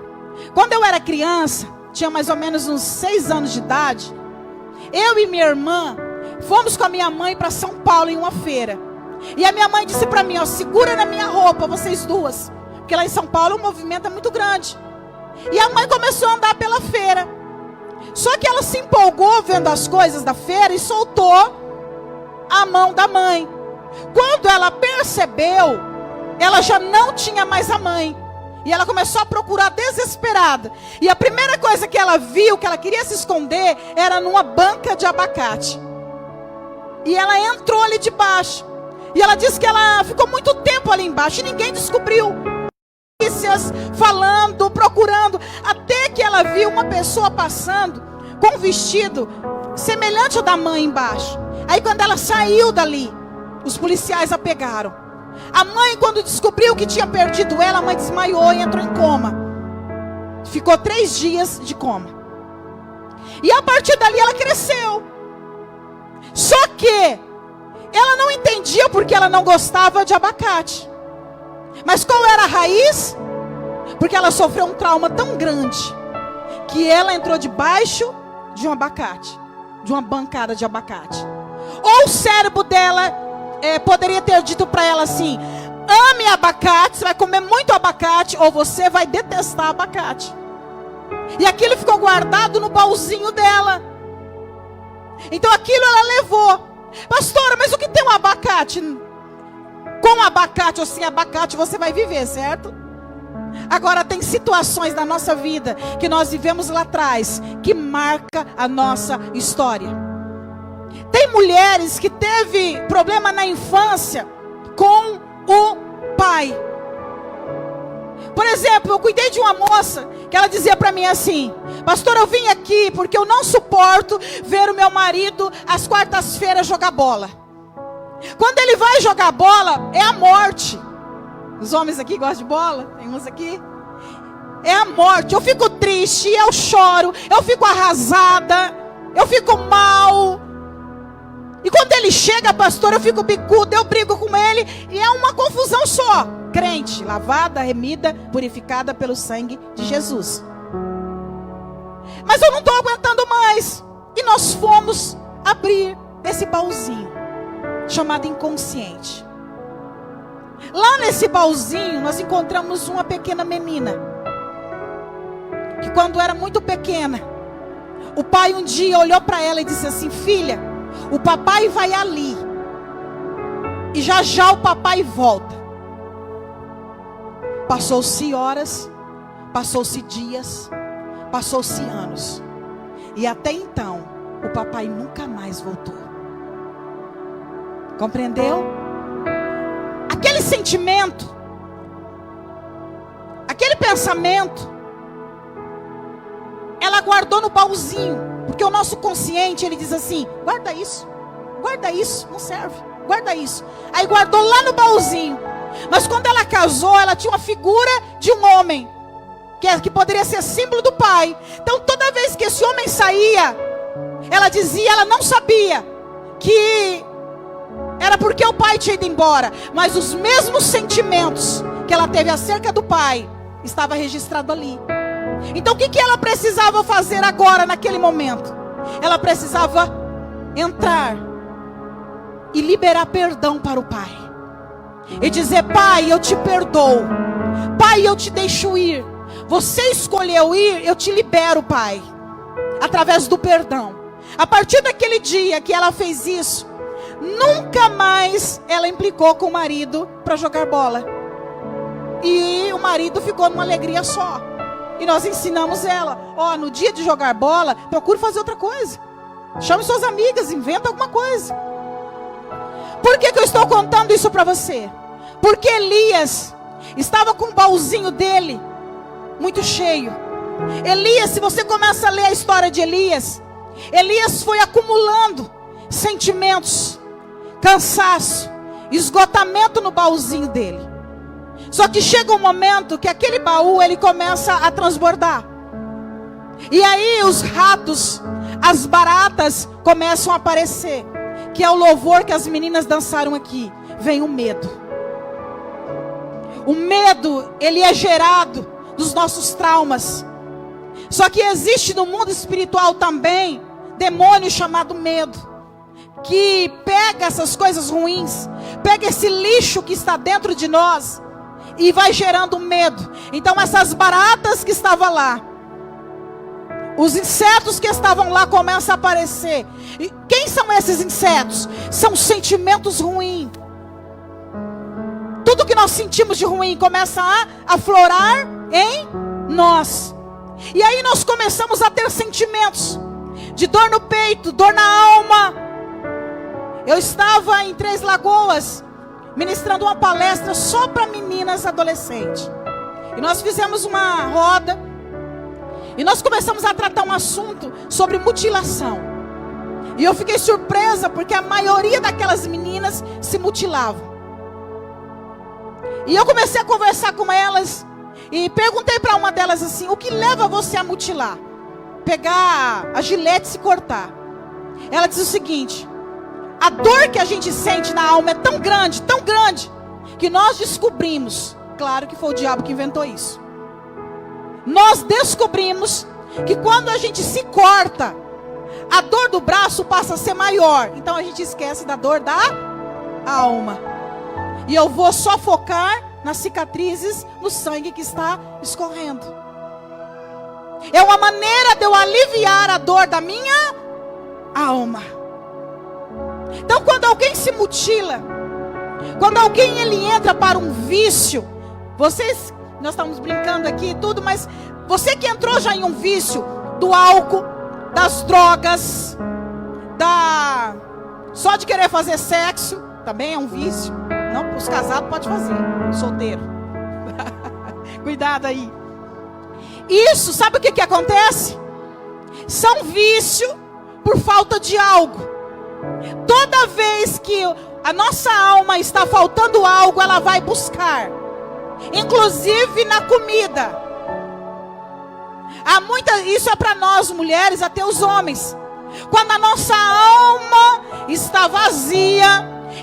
Quando eu era criança, tinha mais ou menos uns 6 anos de idade, eu e minha irmã fomos com a minha mãe para São Paulo em uma feira. E a minha mãe disse para mim: ó, segura na minha roupa, vocês duas. Porque lá em São Paulo o movimento é muito grande. E a mãe começou a andar pela feira. Só que ela se empolgou vendo as coisas da feira e soltou a mão da mãe. Quando ela percebeu, ela já não tinha mais a mãe. E ela começou a procurar desesperada. E a primeira coisa que ela viu, que ela queria se esconder, era numa banca de abacate. E ela entrou ali debaixo. E ela disse que ela ficou muito tempo ali embaixo e ninguém descobriu. Falando, procurando, até que ela viu uma pessoa passando com um vestido semelhante ao da mãe embaixo. Aí quando ela saiu dali, os policiais a pegaram. A mãe, quando descobriu que tinha perdido ela, a mãe desmaiou e entrou em coma. Ficou 3 dias de coma. E a partir dali ela cresceu. Só que ela não entendia porque ela não gostava de abacate. Mas qual era a raiz? Porque ela sofreu um trauma tão grande que ela entrou debaixo de um abacate, de uma bancada de abacate. Ou o cérebro dela poderia ter dito para ela assim: ame abacate, você vai comer muito abacate, ou você vai detestar abacate. E aquilo ficou guardado no baúzinho dela. Então aquilo ela levou. Pastora, mas o que tem um abacate? Com abacate ou sem abacate você vai viver, certo? Agora tem situações na nossa vida que nós vivemos lá atrás que marca a nossa história. Tem mulheres que teve problema na infância com o pai. Por exemplo, eu cuidei de uma moça que ela dizia para mim assim: pastor, eu vim aqui porque eu não suporto ver o meu marido às quartas-feiras jogar bola. Quando ele vai jogar bola, é a morte. Os homens aqui gostam de bola? Tem uns aqui? É a morte. Eu fico triste, eu choro, eu fico arrasada, eu fico mal. E quando ele chega, pastor, eu fico bicuda, eu brigo com ele. E é uma confusão só. Crente, lavada, remida, purificada pelo sangue de Jesus. Mas eu não estou aguentando mais. E nós fomos abrir esse baúzinho chamado inconsciente. Lá nesse baúzinho nós encontramos uma pequena menina que quando era muito pequena, o pai um dia olhou para ela e disse assim: filha, o papai vai ali e já já o papai volta. Passou-se horas, passou-se dias, passou-se anos, e até então o papai nunca mais voltou. Compreendeu? Aquele sentimento, aquele pensamento, ela guardou no baúzinho, porque o nosso consciente, ele diz assim: guarda isso, não serve, guarda isso. Aí guardou lá no baúzinho. Mas quando ela casou, ela tinha uma figura de um homem, que poderia ser símbolo do pai. Então toda vez que esse homem saía, ela dizia, ela não sabia que era porque o pai tinha ido embora, mas os mesmos sentimentos que ela teve acerca do pai estava registrado ali. Então o que ela precisava fazer agora, naquele momento? Ela precisava entrar e liberar perdão para o pai. E dizer: pai, eu te perdoo. Pai, eu te deixo ir. Você escolheu ir, eu te libero, pai. Através do perdão. A partir daquele dia que ela fez isso, nunca mais ela implicou com o marido para jogar bola. E o marido ficou numa alegria só. E nós ensinamos ela: ó, no dia de jogar bola, procure fazer outra coisa. Chame suas amigas, inventa alguma coisa. Por que eu estou contando isso para você? Porque Elias estava com o baúzinho dele muito cheio. Elias, se você começa a ler a história de Elias, Elias foi acumulando sentimentos, cansaço, esgotamento no baúzinho dele. Só que chega um momento que aquele baú, ele começa a transbordar. E aí os ratos, as baratas começam a aparecer. Que é o louvor que as meninas dançaram aqui. Vem o medo. O medo, ele é gerado dos nossos traumas. Só que existe no mundo espiritual também demônio chamado medo, que pega essas coisas ruins, pega esse lixo que está dentro de nós e vai gerando medo. Então essas baratas que estavam lá, os insetos que estavam lá começam a aparecer. E quem são esses insetos? São sentimentos ruins. Tudo que nós sentimos de ruim começa a aflorar em nós. E aí nós começamos a ter sentimentos de dor no peito, dor na alma. Eu estava em Três Lagoas ministrando uma palestra só para meninas adolescentes. E nós fizemos uma roda. E nós começamos a tratar um assunto sobre mutilação. E eu fiquei surpresa porque a maioria daquelas meninas se mutilavam. E eu comecei a conversar com elas. E perguntei para uma delas assim: o que leva você a mutilar? Pegar a gilete e se cortar. Ela disse o seguinte: a dor que a gente sente na alma é tão grande, que nós descobrimos, claro que foi o diabo que inventou isso. Nós descobrimos que quando a gente se corta, a dor do braço passa a ser maior. Então a gente esquece da dor da alma. E eu vou só focar nas cicatrizes, no sangue que está escorrendo. É uma maneira de eu aliviar a dor da minha alma. Então quando alguém se mutila, quando alguém ele entra para um vício, nós estamos brincando aqui e tudo, mas você que entrou já em um vício do álcool, das drogas, só de querer fazer sexo, também é um vício. Não, os casados podem fazer, solteiro. Cuidado aí. Isso, sabe o que acontece? São vício por falta de algo. Toda vez que a nossa alma está faltando algo, ela vai buscar. Inclusive na comida. Isso é para nós mulheres, até os homens. Quando a nossa alma está vazia,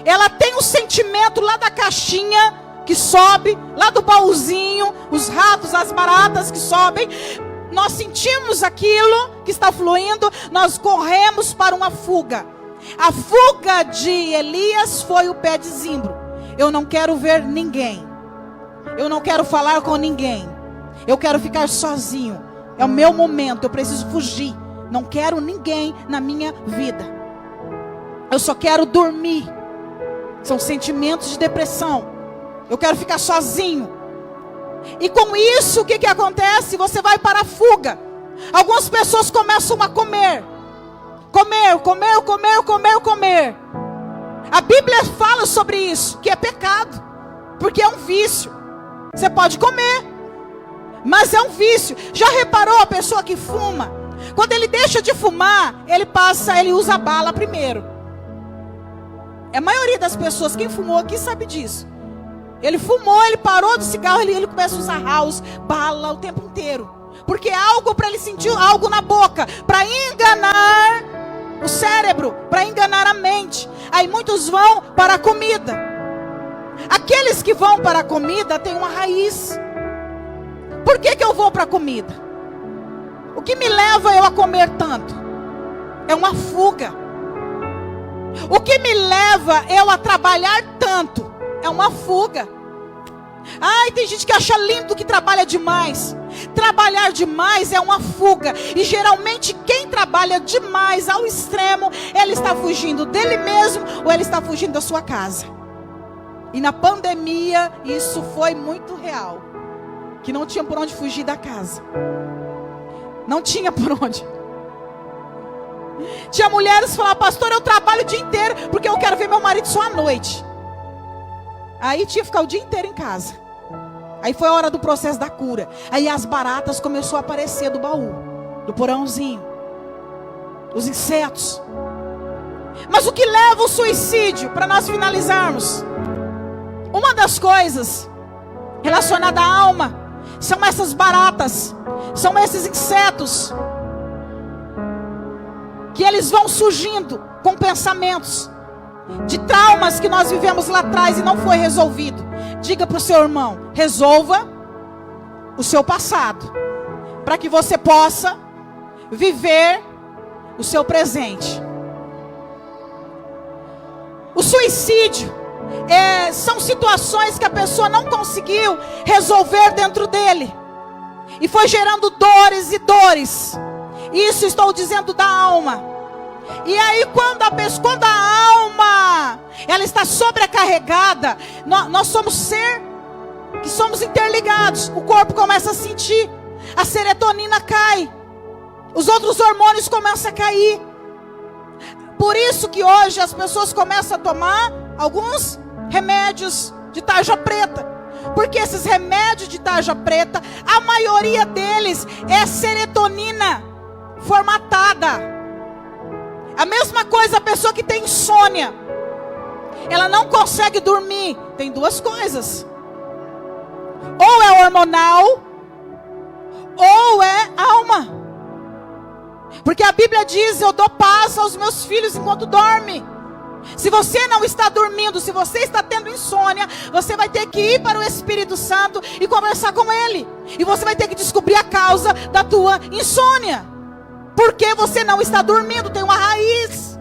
ela tem um sentimento lá da caixinha que sobe, lá do baúzinho, os ratos, as baratas que sobem. Nós sentimos aquilo que está fluindo, nós corremos para uma fuga. A fuga de Elias foi o pé de zimbro. Eu não quero ver ninguém. Eu não quero falar com ninguém. Eu quero ficar sozinho. É o meu momento, eu preciso fugir. Não quero ninguém na minha vida. Eu só quero dormir. São sentimentos de depressão. Eu quero ficar sozinho. E com isso, o que acontece? Você vai para a fuga. Algumas pessoas começam a comer. Comer. A Bíblia fala sobre isso, que é pecado. Porque é um vício. Você pode comer, mas é um vício. Já reparou a pessoa que fuma? Quando ele deixa de fumar, ele usa bala primeiro. A maioria das pessoas, quem fumou aqui sabe disso. Ele fumou, ele parou do cigarro, ele começa a usar house, bala o tempo inteiro. Porque é algo para ele sentir algo na boca, para enganar o cérebro, para enganar a mente. Aí muitos vão para a comida. Aqueles que vão para a comida têm uma raiz. Por que eu vou para a comida? O que me leva eu a comer tanto? É uma fuga. O que me leva eu a trabalhar tanto? É uma fuga. Ai, tem gente que acha lindo que trabalha demais. Trabalhar demais é uma fuga. E geralmente quem trabalha demais ao extremo, ele está fugindo dele mesmo ou ele está fugindo da sua casa. E na pandemia isso foi muito real. Que não tinha por onde fugir da casa. Não tinha por onde. Tinha mulheres que falavam: pastor, eu trabalho o dia inteiro porque eu quero ver meu marido só à noite. Aí tinha que ficar o dia inteiro em casa. Aí foi a hora do processo da cura. Aí as baratas começaram a aparecer do baú, do porãozinho, os insetos. Mas o que leva ao suicídio, para nós finalizarmos? Uma das coisas relacionada à alma são essas baratas, são esses insetos que eles vão surgindo com pensamentos de traumas que nós vivemos lá atrás e não foi resolvido. Diga para o seu irmão: resolva o seu passado, para que você possa viver o seu presente. O suicídio são situações que a pessoa não conseguiu resolver dentro dele. E foi gerando dores e dores. Isso estou dizendo da alma. E aí quando a alma ela está sobrecarregada, nós somos que somos interligados. O corpo começa a sentir, a serotonina cai, os outros hormônios começam a cair. Por isso que hoje as pessoas começam a tomar alguns remédios de tarja preta. Porque esses remédios de tarja preta, a maioria deles é serotonina formatada. A mesma coisa a pessoa que tem insônia. Ela não consegue dormir. Tem duas coisas. Ou é hormonal, ou é alma. Porque a Bíblia diz: eu dou paz aos meus filhos enquanto dorme. Se você não está dormindo, se você está tendo insônia, você vai ter que ir para o Espírito Santo e conversar com Ele. E você vai ter que descobrir a causa da tua insônia. Porque você não está dormindo, tem uma raiz.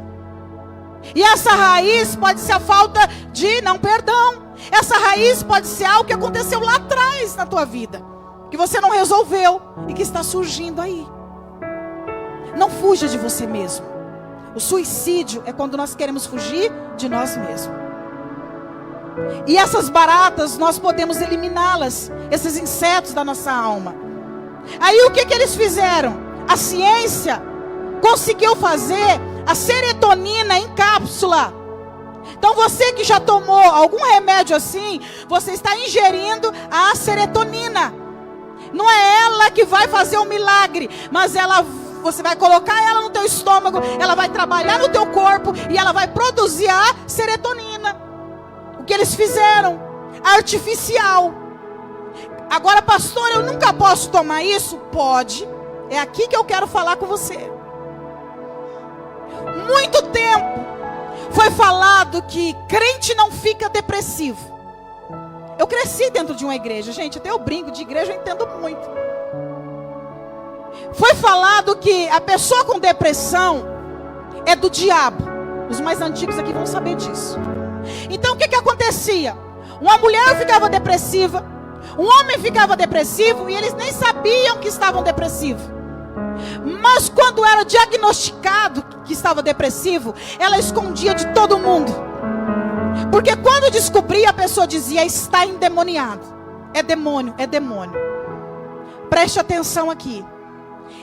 E essa raiz pode ser a falta de perdão. Essa raiz pode ser algo que aconteceu lá atrás na tua vida, que você não resolveu e que está surgindo aí. Não fuja de você mesmo. O suicídio é quando nós queremos fugir de nós mesmos. E essas baratas nós podemos eliminá-las, esses insetos da nossa alma. Aí o que eles fizeram? A ciência conseguiu fazer a serotonina em cápsula. Então você que já tomou algum remédio assim, você está ingerindo a serotonina. Não é ela que vai fazer o milagre, mas você vai colocar ela no teu estômago, ela vai trabalhar no teu corpo e ela vai produzir a serotonina. O que eles fizeram? Artificial. Agora, pastor, eu nunca posso tomar isso? Pode. É aqui que eu quero falar com você. Muito tempo foi falado que crente não fica depressivo. Eu cresci dentro de uma igreja, gente, até eu brinco de igreja, eu entendo muito. Foi falado que a pessoa com depressão é do diabo. Os mais antigos aqui vão saber disso. Então o que acontecia? Uma mulher ficava depressiva, um homem ficava depressivo e eles nem sabiam que estavam depressivos. Mas quando era diagnosticado que estava depressivo, ela escondia de todo mundo. Porque quando descobria, a pessoa dizia: está endemoniado. É demônio, é demônio. Preste atenção aqui.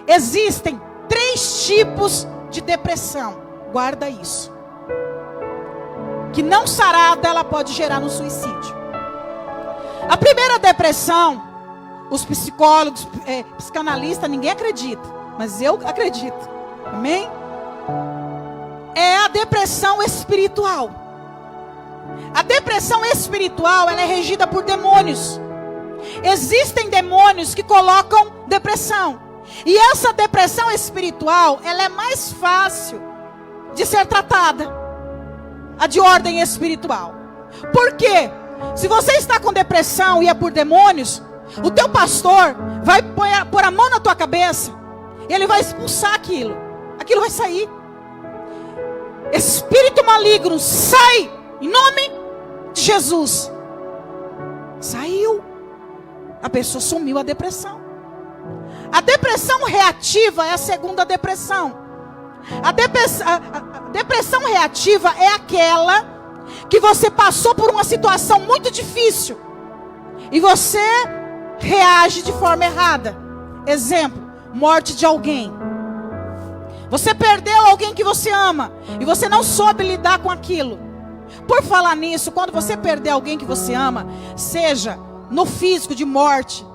Existem 3 tipos de depressão. Guarda isso. Que não sarada ela pode gerar no suicídio. A primeira depressão, os psicólogos, psicanalistas, ninguém acredita. Mas eu acredito. Amém? É a depressão espiritual. A depressão espiritual, ela é regida por demônios. Existem demônios que colocam depressão. E essa depressão espiritual, ela é mais fácil de ser tratada. A de ordem espiritual. Por quê? Se você está com depressão e é por demônios, o teu pastor vai pôr a mão na tua cabeça. E ele vai expulsar aquilo. Aquilo vai sair. Espírito maligno, sai! Em nome de Jesus. Saiu. A pessoa sumiu a depressão. A depressão reativa é a segunda depressão. A depressão reativa é aquela que você passou por uma situação muito difícil e você reage de forma errada. Exemplo, morte de alguém. Você perdeu alguém que você ama e você não soube lidar com aquilo. Por falar nisso, quando você perder alguém que você ama, seja no físico de morte,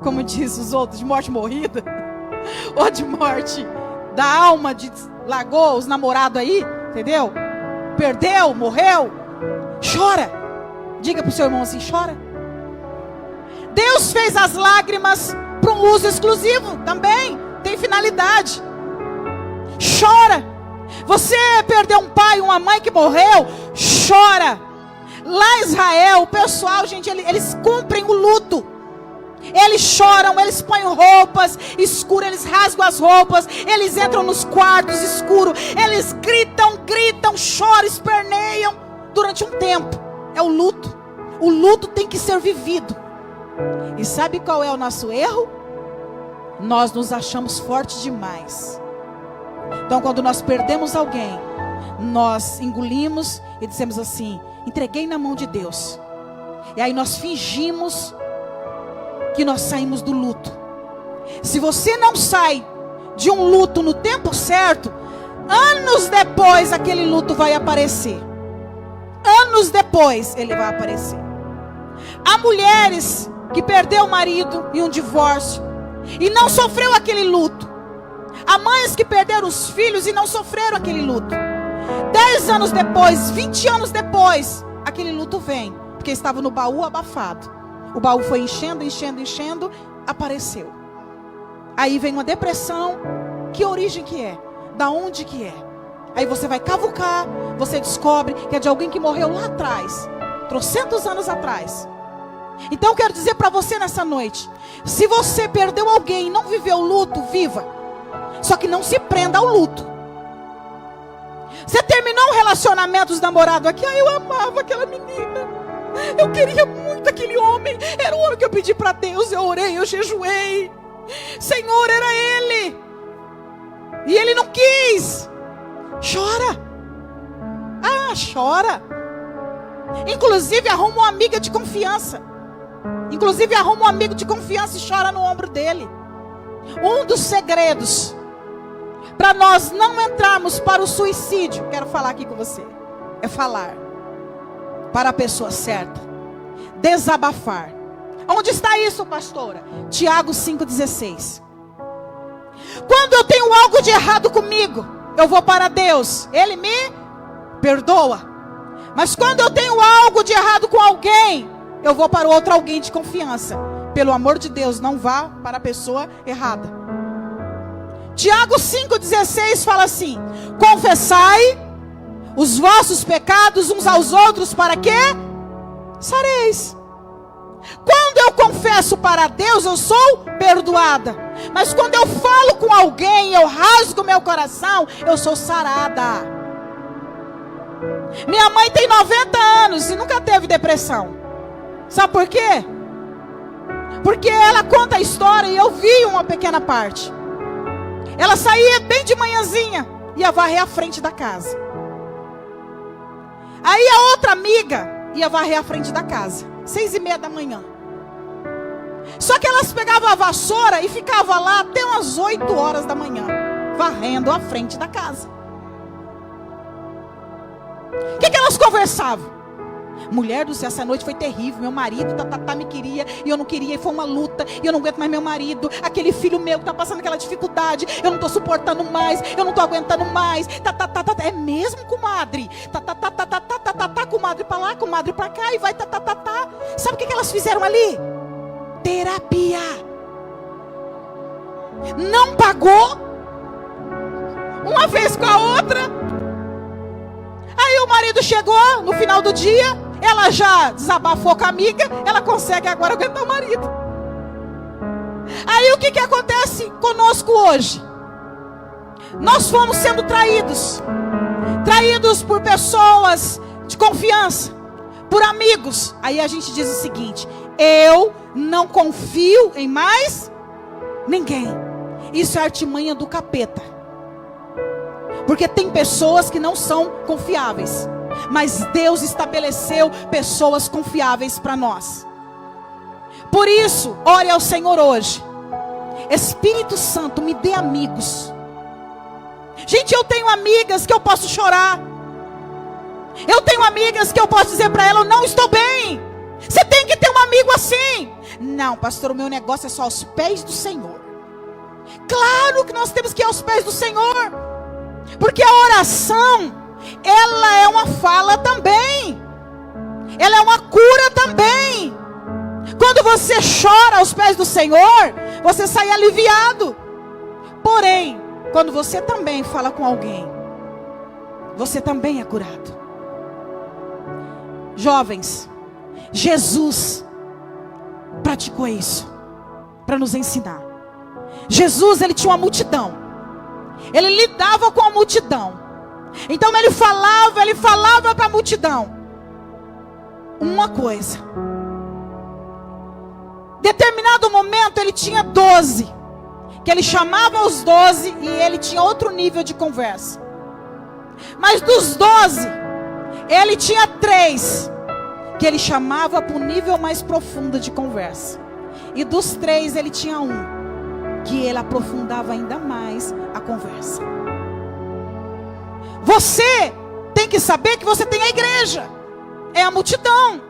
como diz os outros, de morte morrida, ou de morte da alma, largou os namorados aí, entendeu? Perdeu, morreu, chora. Diga para o seu irmão assim: chora. Deus fez as lágrimas para um uso exclusivo também, tem finalidade. Chora. Você perdeu um pai, uma mãe que morreu, chora. Lá em Israel, o pessoal, gente, eles cumprem o luto. Eles choram, eles põem roupas escuras, eles rasgam as roupas, eles entram nos quartos escuros, eles gritam, choram, esperneiam durante um tempo. É o luto. O luto tem que ser vivido. E sabe qual é o nosso erro? Nós nos achamos fortes demais. Então, quando nós perdemos alguém, nós engolimos e dizemos assim: entreguei na mão de Deus. E aí nós fingimos que nós saímos do luto. Se você não sai de um luto no tempo certo, anos depois aquele luto vai aparecer. Anos depois ele vai aparecer. Há mulheres que perdeu o marido em um divórcio e não sofreu aquele luto. Há mães que perderam os filhos e não sofreram aquele luto. 10 anos depois, 20 anos depois, aquele luto vem, porque estava no baú abafado. O baú foi enchendo, apareceu. Aí vem uma depressão. Que origem que é? Da onde que é? Aí você vai cavucar, você descobre que é de alguém que morreu lá atrás, trocentos anos atrás. Então eu quero dizer para você nessa noite: se você perdeu alguém e não viveu o luto, viva. Só que não se prenda ao luto. Você terminou um relacionamento dos namorados aqui. Eu amava aquela menina, eu queria muito aquele homem, era o homem que eu pedi para Deus, eu orei, eu jejuei, Senhor, era ele, e ele não quis. Chora. Chora. Inclusive arruma uma amiga de confiança. Arruma um amigo de confiança e chora no ombro dele. Um dos segredos para nós não entrarmos para o suicídio, quero falar aqui com você, é falar para a pessoa certa, desabafar. Onde está isso, pastora? Tiago 5,16. Quando eu tenho algo de errado comigo, eu vou para Deus, Ele me perdoa. Mas quando eu tenho algo de errado com alguém, eu vou para outro alguém de confiança. Pelo amor de Deus, não vá para a pessoa errada. Tiago 5,16 fala assim: confessai os vossos pecados uns aos outros, para que sareis. Quando eu confesso para Deus, eu sou perdoada. Mas quando eu falo com alguém, eu rasgo meu coração, eu sou sarada. Minha mãe tem 90 anos e nunca teve depressão. Sabe por quê? Porque ela conta a história e eu vi uma pequena parte. Ela saía bem de manhãzinha, ia varrer a frente da casa. Aí a outra amiga ia varrer a frente da casa, 6:30 da manhã. Só que elas pegavam a vassoura e ficavam lá até umas 8 horas da manhã, varrendo a frente da casa. O que elas conversavam? Mulher do céu, essa noite foi terrível. Meu marido me queria e eu não queria, e foi uma luta, e eu não aguento mais meu marido. Aquele filho meu que está passando aquela dificuldade, eu não estou suportando mais, eu não estou aguentando mais. É mesmo, comadre? Comadre para lá, comadre para cá, e vai Sabe o que elas fizeram ali? Terapia. Não pagou uma vez com a outra. Aí o marido chegou no final do dia, ela já desabafou com a amiga, ela consegue agora aguentar o marido. Aí o que acontece conosco hoje? Nós fomos sendo traídos por pessoas de confiança, por amigos. Aí a gente diz o seguinte: eu não confio em mais ninguém. Isso é artimanha do capeta. Porque tem pessoas que não são confiáveis, mas Deus estabeleceu pessoas confiáveis para nós. Por isso, ore ao Senhor hoje: Espírito Santo, me dê amigos. Gente, eu tenho amigas que eu posso chorar. Eu tenho amigas que eu posso dizer para ela: eu não estou bem. Você tem que ter um amigo assim. Não, pastor, o meu negócio é só aos pés do Senhor. Claro que nós temos que ir aos pés do Senhor, porque a oração, ela é uma fala também, ela é uma cura também. Quando você chora aos pés do Senhor, você sai aliviado. Porém, quando você também fala com alguém, você também é curado. Jovens, Jesus praticou isso para nos ensinar. Jesus, ele tinha uma multidão, ele lidava com a multidão. Então ele falava para a multidão. uma coisa. Determinado momento ele tinha 12, que ele chamava os 12 e ele tinha outro nível de conversa. Mas dos 12, ele tinha 3, que ele chamava para um nível mais profundo de conversa. E dos 3 ele tinha um, que ele aprofundava ainda mais a conversa. Você tem que saber que você tem a igreja, é a multidão.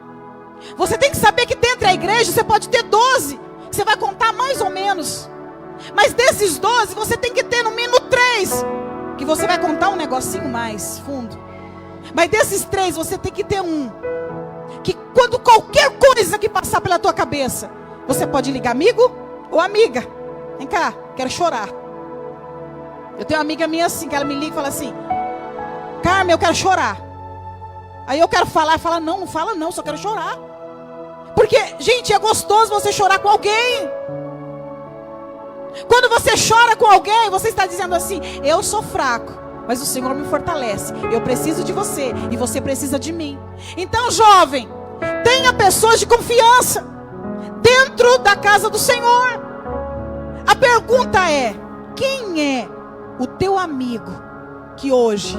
Você tem que saber que dentro da igreja você pode ter 12, você vai contar mais ou menos. Mas desses 12 você tem que ter no mínimo 3, que você vai contar um negocinho mais fundo. Mas desses 3 você tem que ter um, que quando qualquer coisa que passar pela tua cabeça, você pode ligar amigo ou amiga. Vem cá, quero chorar. Eu tenho uma amiga minha assim, que ela me liga e fala assim: Carmen, eu quero chorar. Aí eu quero falar, fala não, não fala não, só quero chorar. Porque, gente, é gostoso você chorar com alguém. Quando você chora com alguém, você está dizendo assim: eu sou fraco, mas o Senhor me fortalece. Eu preciso de você e você precisa de mim. Então, jovem, tenha pessoas de confiança dentro da casa do Senhor. A pergunta é: quem é o teu amigo que hoje,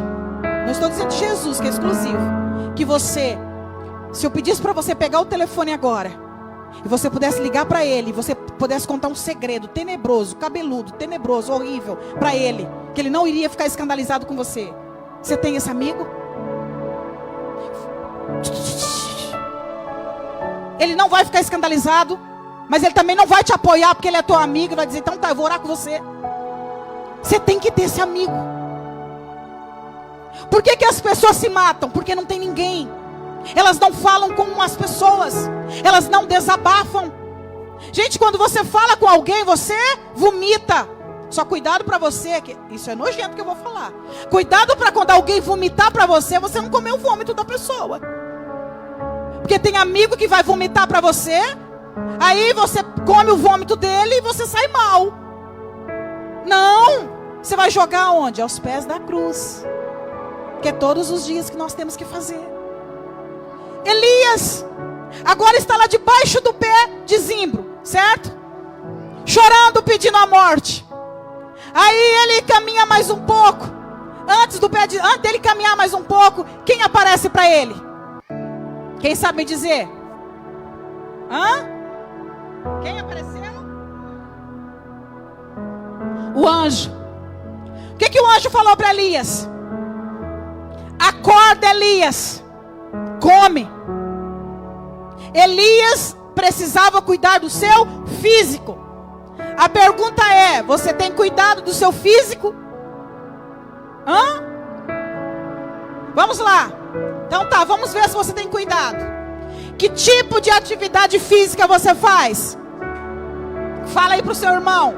não estou dizendo de Jesus, que é exclusivo, que você, se eu pedisse para você pegar o telefone agora e você pudesse ligar para ele, você pudesse contar um segredo tenebroso, cabeludo, tenebroso, horrível para ele, que ele não iria ficar escandalizado com você, você tem esse amigo? Ele não vai ficar escandalizado, mas ele também não vai te apoiar porque ele é teu amigo e vai dizer: então tá, eu vou orar com você. Você tem que ter esse amigo. Por que as pessoas se matam? Porque não tem ninguém. Elas não falam com as pessoas, elas não desabafam. Gente, quando você fala com alguém, você vomita. Só cuidado para você, que isso é nojento que eu vou falar. Cuidado para quando alguém vomitar para você, você não comer o vômito da pessoa. Porque tem amigo que vai vomitar para você, aí você come o vômito dele e você sai mal. Não, você vai jogar onde? Aos pés da cruz. Que é todos os dias que nós temos que fazer. Elias agora está lá debaixo do pé de zimbro, certo? Chorando, pedindo a morte. Aí ele caminha mais um pouco. Antes dele caminhar mais um pouco, quem aparece para ele? Quem sabe me dizer? Quem apareceu? O anjo. O que o anjo falou para Elias? Acorda, Elias, come. Elias precisava cuidar do seu físico. A pergunta é: você tem cuidado do seu físico? Vamos lá. Então tá, vamos ver se você tem cuidado. Que tipo de atividade física você faz? Fala aí pro seu irmão.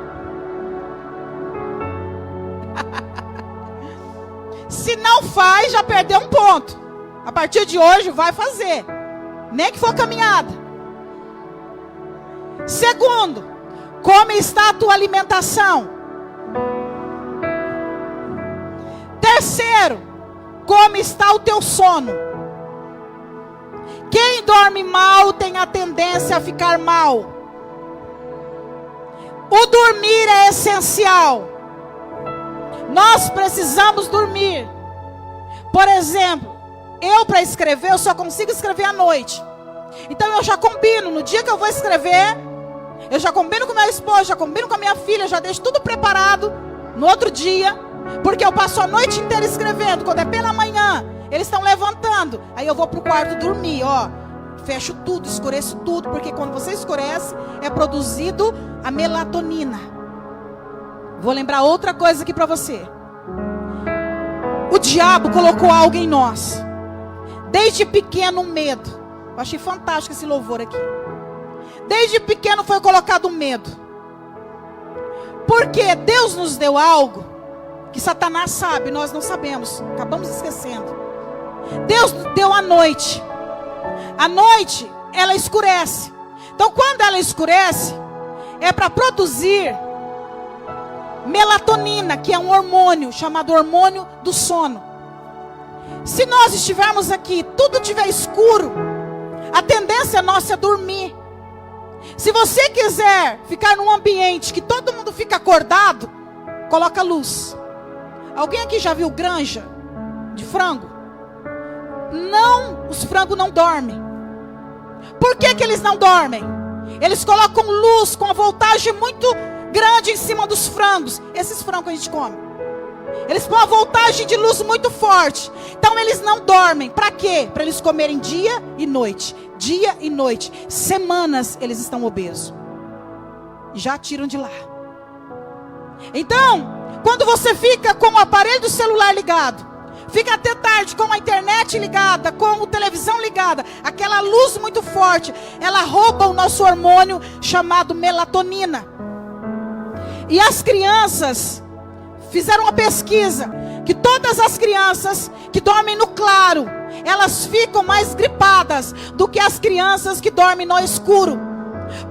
Se não faz, já perdeu um ponto. A partir de hoje vai fazer, nem que for caminhada. Segundo, como está a tua alimentação? Terceiro, como está o teu sono? Quem dorme mal tem a tendência a ficar mal. O dormir é essencial. Nós precisamos dormir. Por exemplo, eu para escrever, eu só consigo escrever à noite. Então eu já combino, no dia que eu vou escrever, eu já combino com meu esposo, já combino com a minha filha, já deixo tudo preparado no outro dia, porque eu passo a noite inteira escrevendo. Quando é pela manhã, eles estão levantando, aí eu vou pro quarto dormir, fecho tudo, escureço tudo, porque quando você escurece, é produzido a melatonina. Vou lembrar outra coisa aqui para você. O diabo colocou algo em nós. Desde pequeno, medo. Eu achei fantástico esse louvor aqui. Desde pequeno foi colocado medo. Porque Deus nos deu algo que Satanás sabe, nós não sabemos. Acabamos esquecendo. Deus deu a noite. A noite, ela escurece. Então, quando ela escurece, é para produzir melatonina, que é um hormônio chamado hormônio do sono. Se nós estivermos aqui, tudo estiver escuro, tendência nossa é dormir. Se você quiser ficar num ambiente que todo mundo fica acordado, coloca luz. Alguém aqui já viu granja de frango? Não, os frangos não dormem. Por que que eles não dormem? Eles colocam luz com a voltagem muito grande em cima dos frangos. Esses frangos que a gente come, eles põem uma voltagem de luz muito forte. Então eles não dormem. Para quê? Para eles comerem dia e noite. Dia e noite. Semanas eles estão obesos. Já tiram de lá. Então, quando você fica com o aparelho do celular ligado, fica até tarde com a internet ligada, com a televisão ligada, aquela luz muito forte, ela rouba o nosso hormônio chamado melatonina. E as crianças fizeram uma pesquisa, que todas as crianças que dormem no claro, elas ficam mais gripadas do que as crianças que dormem no escuro.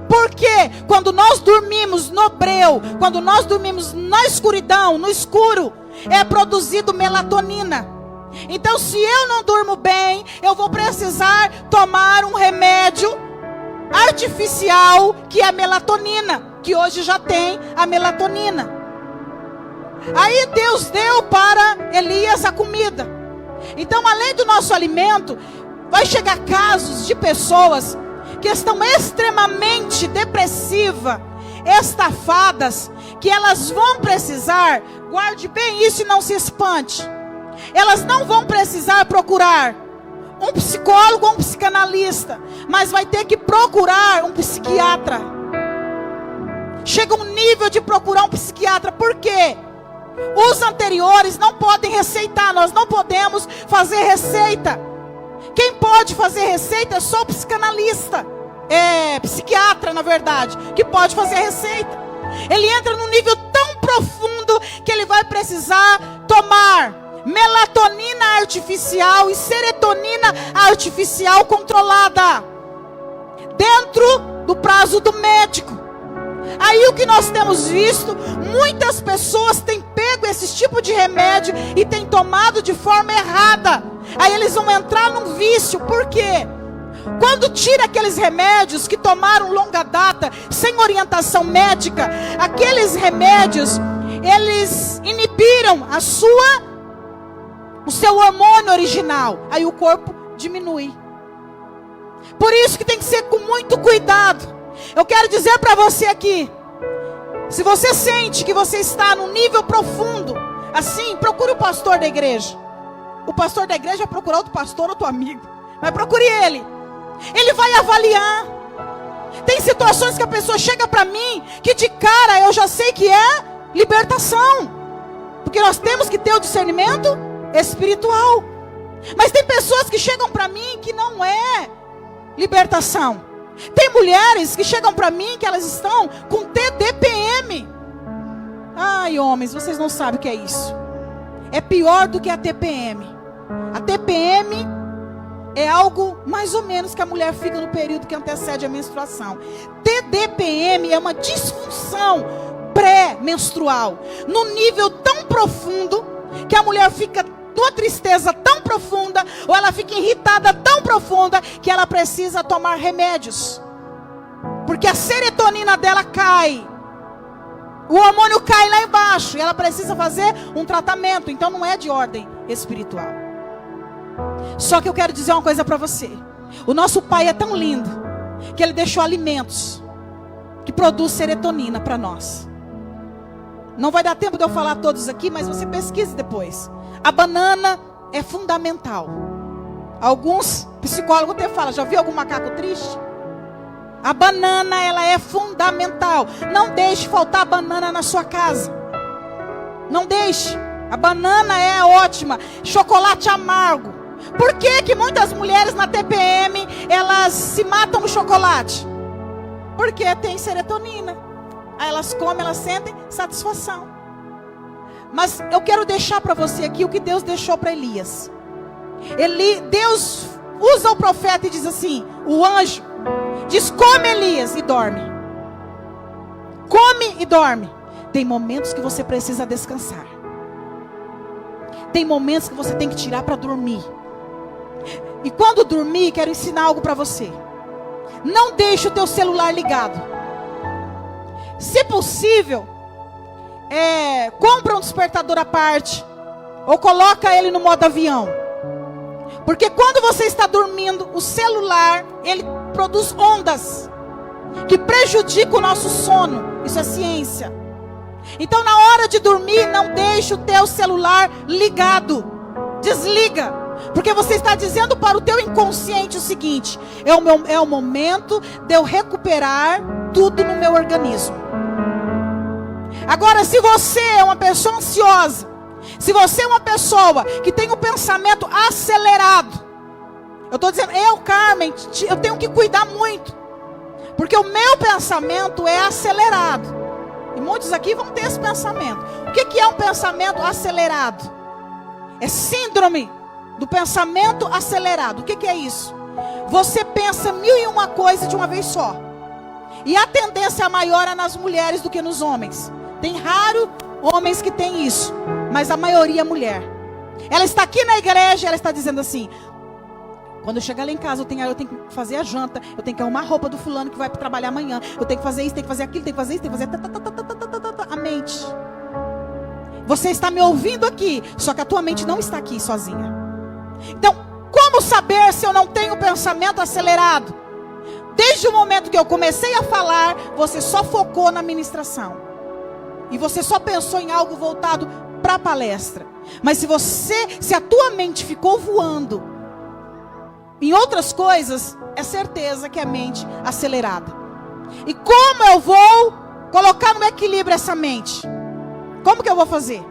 Porque quando nós dormimos no breu, quando nós dormimos na escuridão, no escuro, é produzido melatonina. Então, se eu não durmo bem, eu vou precisar tomar um remédio artificial, que é a melatonina, que hoje já tem a melatonina. Aí Deus deu para Elias a comida. Então, além do nosso alimento, vai chegar casos de pessoas que estão extremamente depressivas, estafadas, que elas vão precisar, guarde bem isso e não se espante, elas não vão precisar procurar um psicólogo ou um psicanalista, mas vai ter que procurar um psiquiatra. Chega um nível de procurar um psiquiatra. Por quê? Os anteriores não podem receitar, nós não podemos fazer receita. Quem pode fazer receita é só o psicanalista, psiquiatra, na verdade, que pode fazer receita. Ele entra num nível tão profundo que ele vai precisar tomar melatonina artificial e serotonina artificial controlada, dentro do prazo do médico. Aí o que nós temos visto, muitas pessoas têm pego esse tipo de remédio e têm tomado de forma errada. Aí eles vão entrar num vício. Por quê? Quando tira aqueles remédios que tomaram longa data, sem orientação médica, aqueles remédios, eles inibiram o seu hormônio original. Aí o corpo diminui. Por isso que tem que ser com muito cuidado. Eu quero dizer para você aqui, se você sente que você está num nível profundo, assim, procure o pastor da igreja. O pastor da igreja vai procurar outro pastor, outro amigo, mas procure ele. Ele vai avaliar. Tem situações que a pessoa chega para mim, que de cara eu já sei que é libertação, porque nós temos que ter o discernimento espiritual. Mas tem pessoas que chegam para mim que não é libertação. Tem mulheres que chegam para mim que elas estão com TDPM. Ai, homens, vocês não sabem o que é isso. É pior do que a TPM. A TPM é algo mais ou menos que a mulher fica no período que antecede a menstruação. TDPM é uma disfunção pré-menstrual, num nível tão profundo que a mulher fica numa tristeza tão profunda, ou ela fica irritada tão profunda, que ela precisa tomar remédios, porque a serotonina dela cai, o hormônio cai lá embaixo, e ela precisa fazer um tratamento. Então não é de ordem espiritual. Só que eu quero dizer uma coisa para você. O nosso Pai é tão lindo, que Ele deixou alimentos que produzem serotonina para nós. Não vai dar tempo de eu falar todos aqui, mas você pesquise depois. A banana é fundamental. Alguns psicólogos até falam, já viu algum macaco triste? A banana, ela é fundamental. Não deixe faltar banana na sua casa. Não deixe. A banana é ótima. Chocolate amargo. Por que que muitas mulheres na TPM, elas se matam no chocolate? Porque tem serotonina. Aí elas comem, elas sentem satisfação. Mas eu quero deixar para você aqui o que Deus deixou para Elias. Deus usa o profeta e diz assim, o anjo diz, come Elias e dorme. Come e dorme. Tem momentos que você precisa descansar. Tem momentos que você tem que tirar para dormir. E quando dormir, quero ensinar algo para você. não deixe o teu celular ligado. Se possível, compra um despertador à parte, ou coloca ele no modo avião. Porque quando você está dormindo, o celular, ele produz ondas que prejudicam o nosso sono. Isso é ciência. Então, na hora de dormir, não deixe o teu celular ligado. Desliga. Porque você está dizendo para o teu inconsciente o seguinte: é o momento de eu recuperar tudo no meu organismo. Agora, se você é uma pessoa ansiosa, se você é uma pessoa que tem um pensamento acelerado, eu estou dizendo, Carmen, eu tenho que cuidar muito, porque o meu pensamento é acelerado. E muitos aqui vão ter esse pensamento. O que é um pensamento acelerado? É síndrome do pensamento acelerado. O que é isso? Você pensa 1001 coisas de uma vez só. E a tendência maior é nas mulheres do que nos homens. Tem raro homens que têm isso, mas a maioria é mulher. Ela está aqui na igreja, ela está dizendo assim: quando eu chegar lá em casa, eu tenho que fazer a janta, eu tenho que arrumar a roupa do fulano que vai trabalhar amanhã, eu tenho que fazer isso, tenho que fazer aquilo, tenho que fazer isso, tenho que fazer... A mente. Você está me ouvindo aqui, só que a tua mente não está aqui sozinha. Então, como saber se eu não tenho pensamento acelerado? Desde o momento que eu comecei a falar, você só focou na ministração. E você só pensou em algo voltado para a palestra. Mas se a tua mente ficou voando em outras coisas, é certeza que é mente acelerada. E como eu vou colocar no equilíbrio essa mente? Como que eu vou fazer?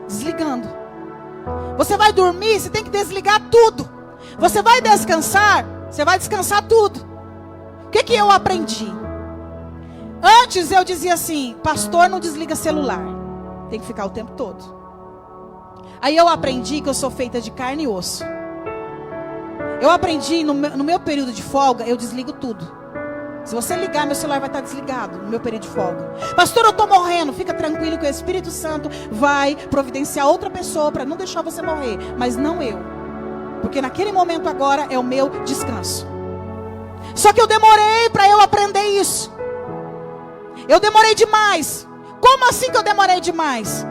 Desligando. Você vai dormir, você tem que desligar tudo. Você vai descansar, você vai descansar tudo. O que eu aprendi? Antes eu dizia assim: pastor, não desliga celular, tem que ficar o tempo todo. Aí eu aprendi que eu sou feita de carne e osso. Eu aprendi, no meu período de folga, eu desligo tudo. Se você ligar, meu celular vai estar desligado no meu período de folga. Pastor, eu estou morrendo. Fica tranquilo que o Espírito Santo vai providenciar outra pessoa para não deixar você morrer, mas não eu. Porque naquele momento agora é o meu descanso. Só que eu demorei para eu aprender isso. Eu demorei demais. Como assim que eu demorei demais?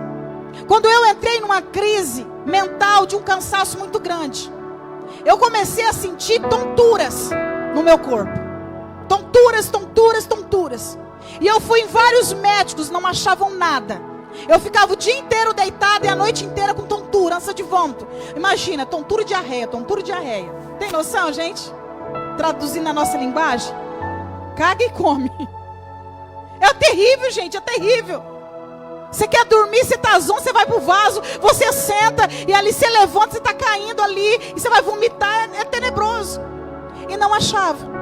Quando eu entrei numa crise mental de um cansaço muito grande, eu comecei a sentir tonturas no meu corpo. Tonturas. E eu fui em vários médicos, não achavam nada. Eu ficava o dia inteiro deitada e a noite inteira com tontura, ânsia de vômito. Imagina, tontura e diarreia. Tem noção, gente? Traduzindo na nossa linguagem, caga e come. É terrível, gente, é terrível. Você quer dormir, você está zonzo, você vai pro vaso, você senta e ali você levanta, você está caindo ali e você vai vomitar, é tenebroso. E não achava.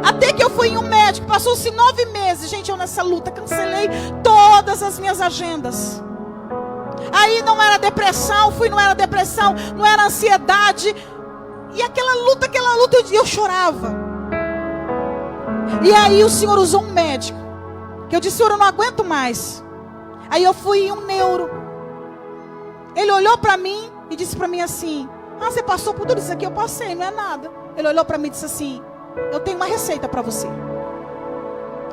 Até que eu fui em um médico, passou-se 9 meses, gente, eu nessa luta, cancelei todas as minhas agendas. Aí não era depressão, não era ansiedade. E aquela luta, eu chorava. E aí o Senhor usou um médico, que eu disse: Senhor, eu não aguento mais. Aí eu fui em um neuro. Ele olhou para mim e disse para mim assim: você passou por tudo isso aqui? Eu passei, não é nada. Ele olhou para mim e disse assim: eu tenho uma receita para você.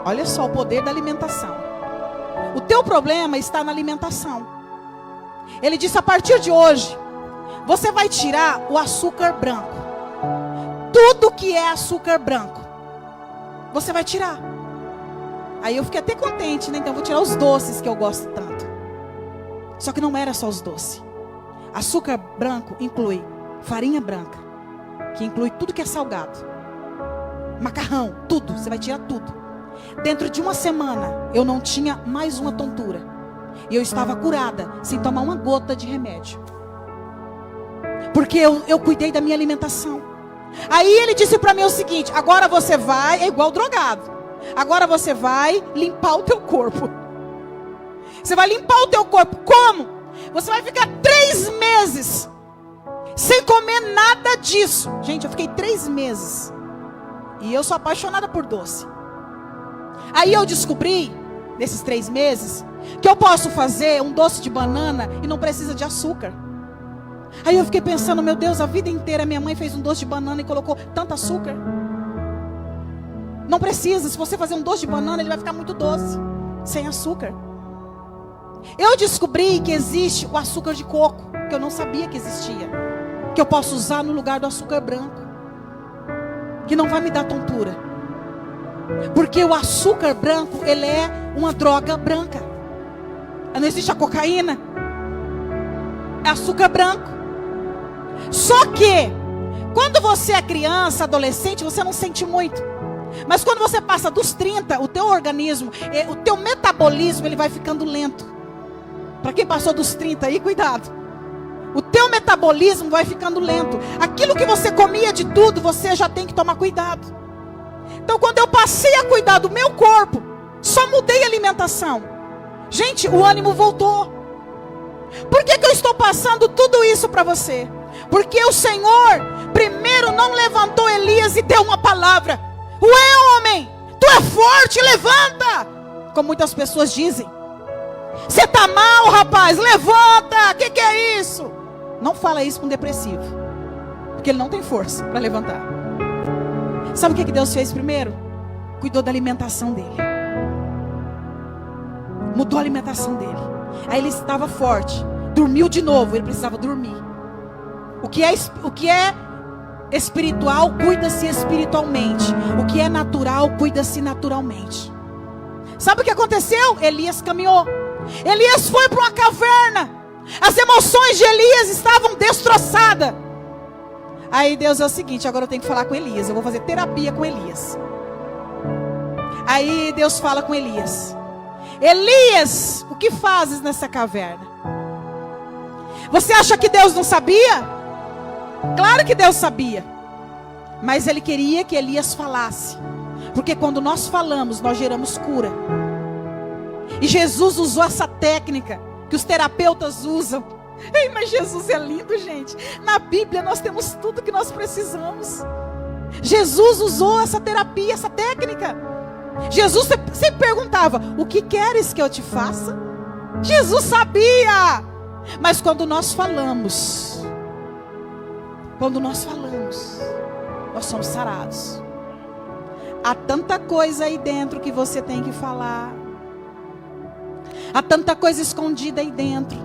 Olha só o poder da alimentação. O teu problema está na alimentação. Ele disse: a partir de hoje, você vai tirar o açúcar branco. Tudo que é açúcar branco, você vai tirar. Aí eu fiquei até contente, né? Então eu vou tirar os doces que eu gosto tanto. Só que não era só os doces. Açúcar branco inclui farinha branca, que inclui tudo que é salgado, macarrão, tudo. Você vai tirar tudo. Dentro de uma semana eu não tinha mais uma tontura. E eu estava curada, sem tomar uma gota de remédio. Porque eu cuidei da minha alimentação. Aí ele disse para mim o seguinte: agora você vai, é igual drogado, agora você vai limpar o teu corpo. Você vai limpar o teu corpo. Como? Você vai ficar 3 meses sem comer nada disso. Gente, eu fiquei 3 meses. E eu sou apaixonada por doce. Aí eu descobri, nesses 3 meses, que eu posso fazer um doce de banana e não precisa de açúcar. Aí eu fiquei pensando, meu Deus, a vida inteira minha mãe fez um doce de banana e colocou tanto açúcar. Não precisa, se você fazer um doce de banana, ele vai ficar muito doce, sem açúcar. Eu descobri que existe o açúcar de coco, que eu não sabia que existia, que eu posso usar no lugar do açúcar branco, que não vai me dar tontura. Porque o açúcar branco, ele é uma droga branca. Não existe a cocaína, é açúcar branco. Só que quando você é criança, adolescente, você não sente muito. Mas quando você passa dos 30, o teu organismo, o teu metabolismo, ele vai ficando lento. Para quem passou dos 30 aí, cuidado. O teu metabolismo vai ficando lento. Aquilo que você comia de tudo, você já tem que tomar cuidado. Então quando eu passei a cuidar do meu corpo, só mudei a alimentação, gente, o ânimo voltou. Por que eu estou passando tudo isso para você? Porque o Senhor primeiro não levantou Elias e deu uma palavra. Ué, homem, tu é forte, levanta. Como muitas pessoas dizem. Você está mal, rapaz, levanta. O que é isso? Não fala isso com depressivo, porque ele não tem força para levantar. Sabe o que Deus fez primeiro? Cuidou da alimentação dele. Mudou a alimentação dele. Aí ele estava forte. Dormiu de novo, ele precisava dormir. O que é espiritual, cuida-se espiritualmente. O que é natural, cuida-se naturalmente. Sabe o que aconteceu? Elias caminhou. Elias foi para uma caverna. As emoções de Elias estavam destroçadas. Aí Deus é o seguinte, agora eu tenho que falar com Elias. Eu vou fazer terapia com Elias. Aí Deus fala com Elias. Elias, o que fazes nessa caverna? Você acha que Deus não sabia? Claro que Deus sabia. Mas Ele queria que Elias falasse. Porque quando nós falamos, nós geramos cura. E Jesus usou essa técnica que os terapeutas usam. Ei, mas Jesus é lindo, gente. Na Bíblia nós temos tudo que nós precisamos. Jesus usou essa terapia, essa técnica. Jesus sempre perguntava: o que queres que eu te faça? Jesus sabia. Mas quando nós falamos, nós somos sarados. Há tanta coisa aí dentro que você tem que falar. Há tanta coisa escondida aí dentro,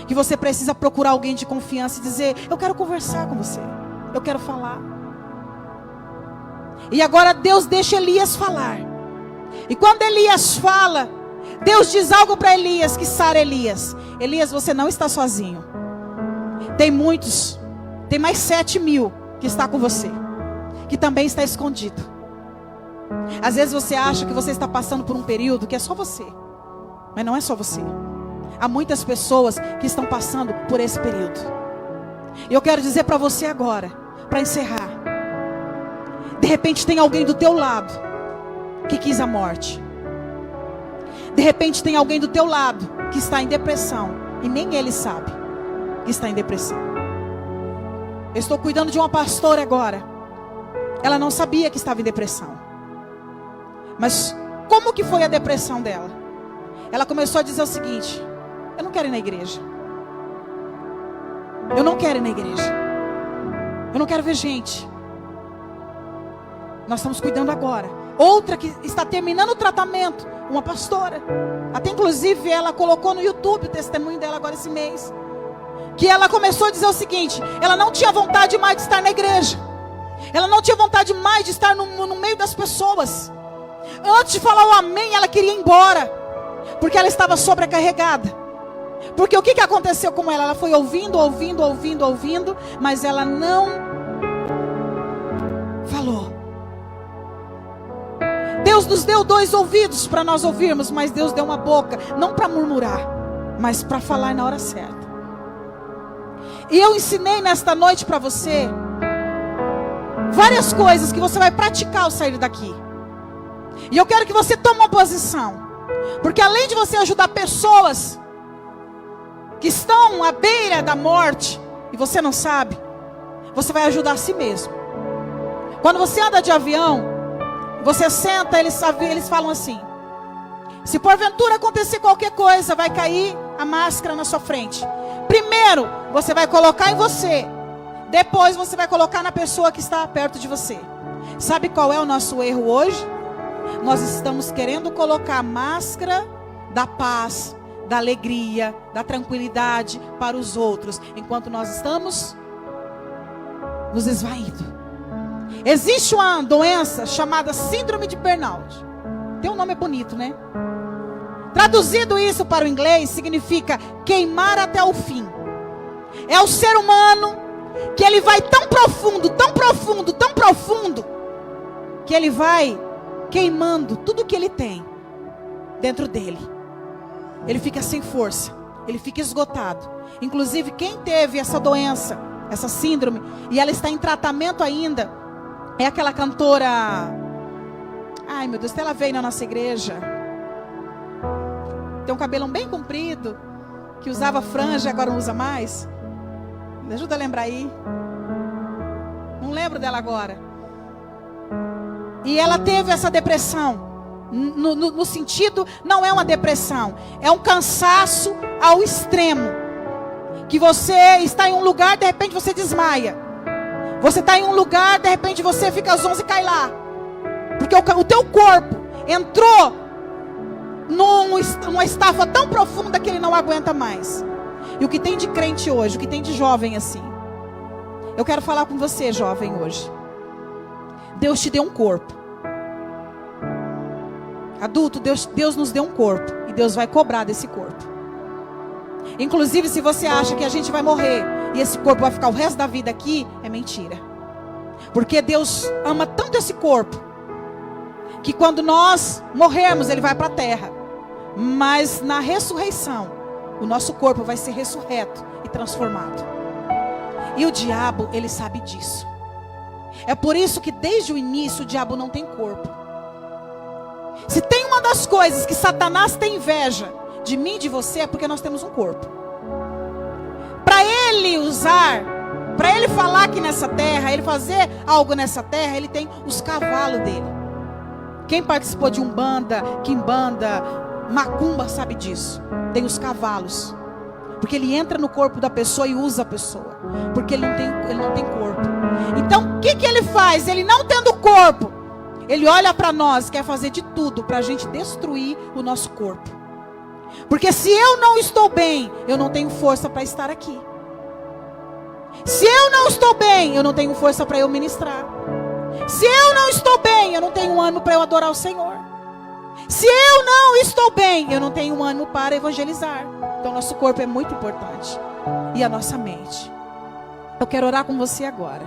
que você precisa procurar alguém de confiança e dizer: eu quero conversar com você, eu quero falar. E agora Deus deixa Elias falar. E quando Elias fala, Deus diz algo para Elias que sara Elias. Elias, você não está sozinho. Tem muitos, tem mais 7.000 que está com você, que também está escondido. Às vezes você acha que você está passando por um período que é só você. Mas não é só você. Há muitas pessoas que estão passando por esse período. E eu quero dizer para você agora, para encerrar. De repente tem alguém do teu lado que quis a morte. De repente tem alguém do teu lado que está em depressão. E nem ele sabe que está em depressão. Eu estou cuidando de uma pastora agora. Ela não sabia que estava em depressão. Mas como que foi a depressão dela? Ela começou a dizer o seguinte: eu não quero ir na igreja. Eu não quero ir na igreja. Eu não quero ver gente. Nós estamos cuidando agora. Outra que está terminando o tratamento, uma pastora. Até inclusive ela colocou no YouTube o testemunho dela agora esse mês. Que ela começou a dizer o seguinte: ela não tinha vontade mais de estar na igreja. Ela não tinha vontade mais de estar no meio das pessoas. Antes de falar o amém, ela queria ir embora. Porque ela estava sobrecarregada. Porque o que aconteceu com ela? Ela foi ouvindo, mas ela não falou. Deus nos deu 2 ouvidos para nós ouvirmos, mas Deus deu uma boca, não para murmurar, mas para falar na hora certa. E eu ensinei nesta noite para você várias coisas que você vai praticar ao sair daqui. E eu quero que você tome uma posição. Porque além de você ajudar pessoas que estão à beira da morte, e você não sabe, você vai ajudar a si mesmo. Quando você anda de avião, você senta, eles falam assim: se porventura acontecer qualquer coisa, vai cair a máscara na sua frente. Primeiro, você vai colocar em você. Depois você vai colocar na pessoa que está perto de você. Sabe qual é o nosso erro hoje? Nós estamos querendo colocar a máscara da paz, da alegria, da tranquilidade para os outros, enquanto nós estamos nos esvaindo. Existe uma doença chamada síndrome de burnout. Tem um nome bonito, né? Traduzido isso para o inglês, significa queimar até o fim. É o ser humano que ele vai tão profundo, tão profundo, tão profundo, que ele vai queimando tudo que ele tem dentro dele. Ele fica sem força, ele fica esgotado. Inclusive, quem teve essa doença, essa síndrome, e ela está em tratamento ainda, é aquela cantora... Ai, meu Deus, ela veio na nossa igreja. Tem um cabelão bem comprido, que usava franja e agora não usa mais. Me ajuda a lembrar aí. Não lembro dela agora. E ela teve essa depressão. No sentido, não é uma depressão. É um cansaço ao extremo. Que você está em um lugar, de repente você desmaia. Você está em um lugar, de repente você fica às 11 e cai lá. Porque o teu corpo entrou numa estafa tão profunda que ele não aguenta mais. E o que tem de crente hoje, o que tem de jovem assim. Eu quero falar com você, jovem, hoje. Deus te deu um corpo. Adulto, Deus nos deu um corpo. E Deus vai cobrar desse corpo. Inclusive, se você acha que a gente vai morrer e esse corpo vai ficar o resto da vida aqui, é mentira. Porque Deus ama tanto esse corpo, que quando nós morrermos, ele vai para a terra. Mas na ressurreição, o nosso corpo vai ser ressurreto e transformado. E o diabo, ele sabe disso. É por isso que desde o início o diabo não tem corpo. Se tem uma das coisas que Satanás tem inveja de mim e de você, é porque nós temos um corpo. Para ele usar, para ele falar aqui nessa terra, ele fazer algo nessa terra, ele tem os cavalos dele. Quem participou de Umbanda, Quimbanda, Macumba sabe disso. Tem os cavalos. Porque ele entra no corpo da pessoa e usa a pessoa. Porque ele não tem corpo. Então o que ele faz? Ele não tendo corpo, ele olha para nós, quer fazer de tudo para a gente destruir o nosso corpo. Porque se eu não estou bem, eu não tenho força para estar aqui. Se eu não estou bem, eu não tenho força para eu ministrar. Se eu não estou bem, eu não tenho ânimo para eu adorar o Senhor. Se eu não estou bem, eu não tenho ânimo para evangelizar. Então nosso corpo é muito importante. E a nossa mente. Eu quero orar com você agora.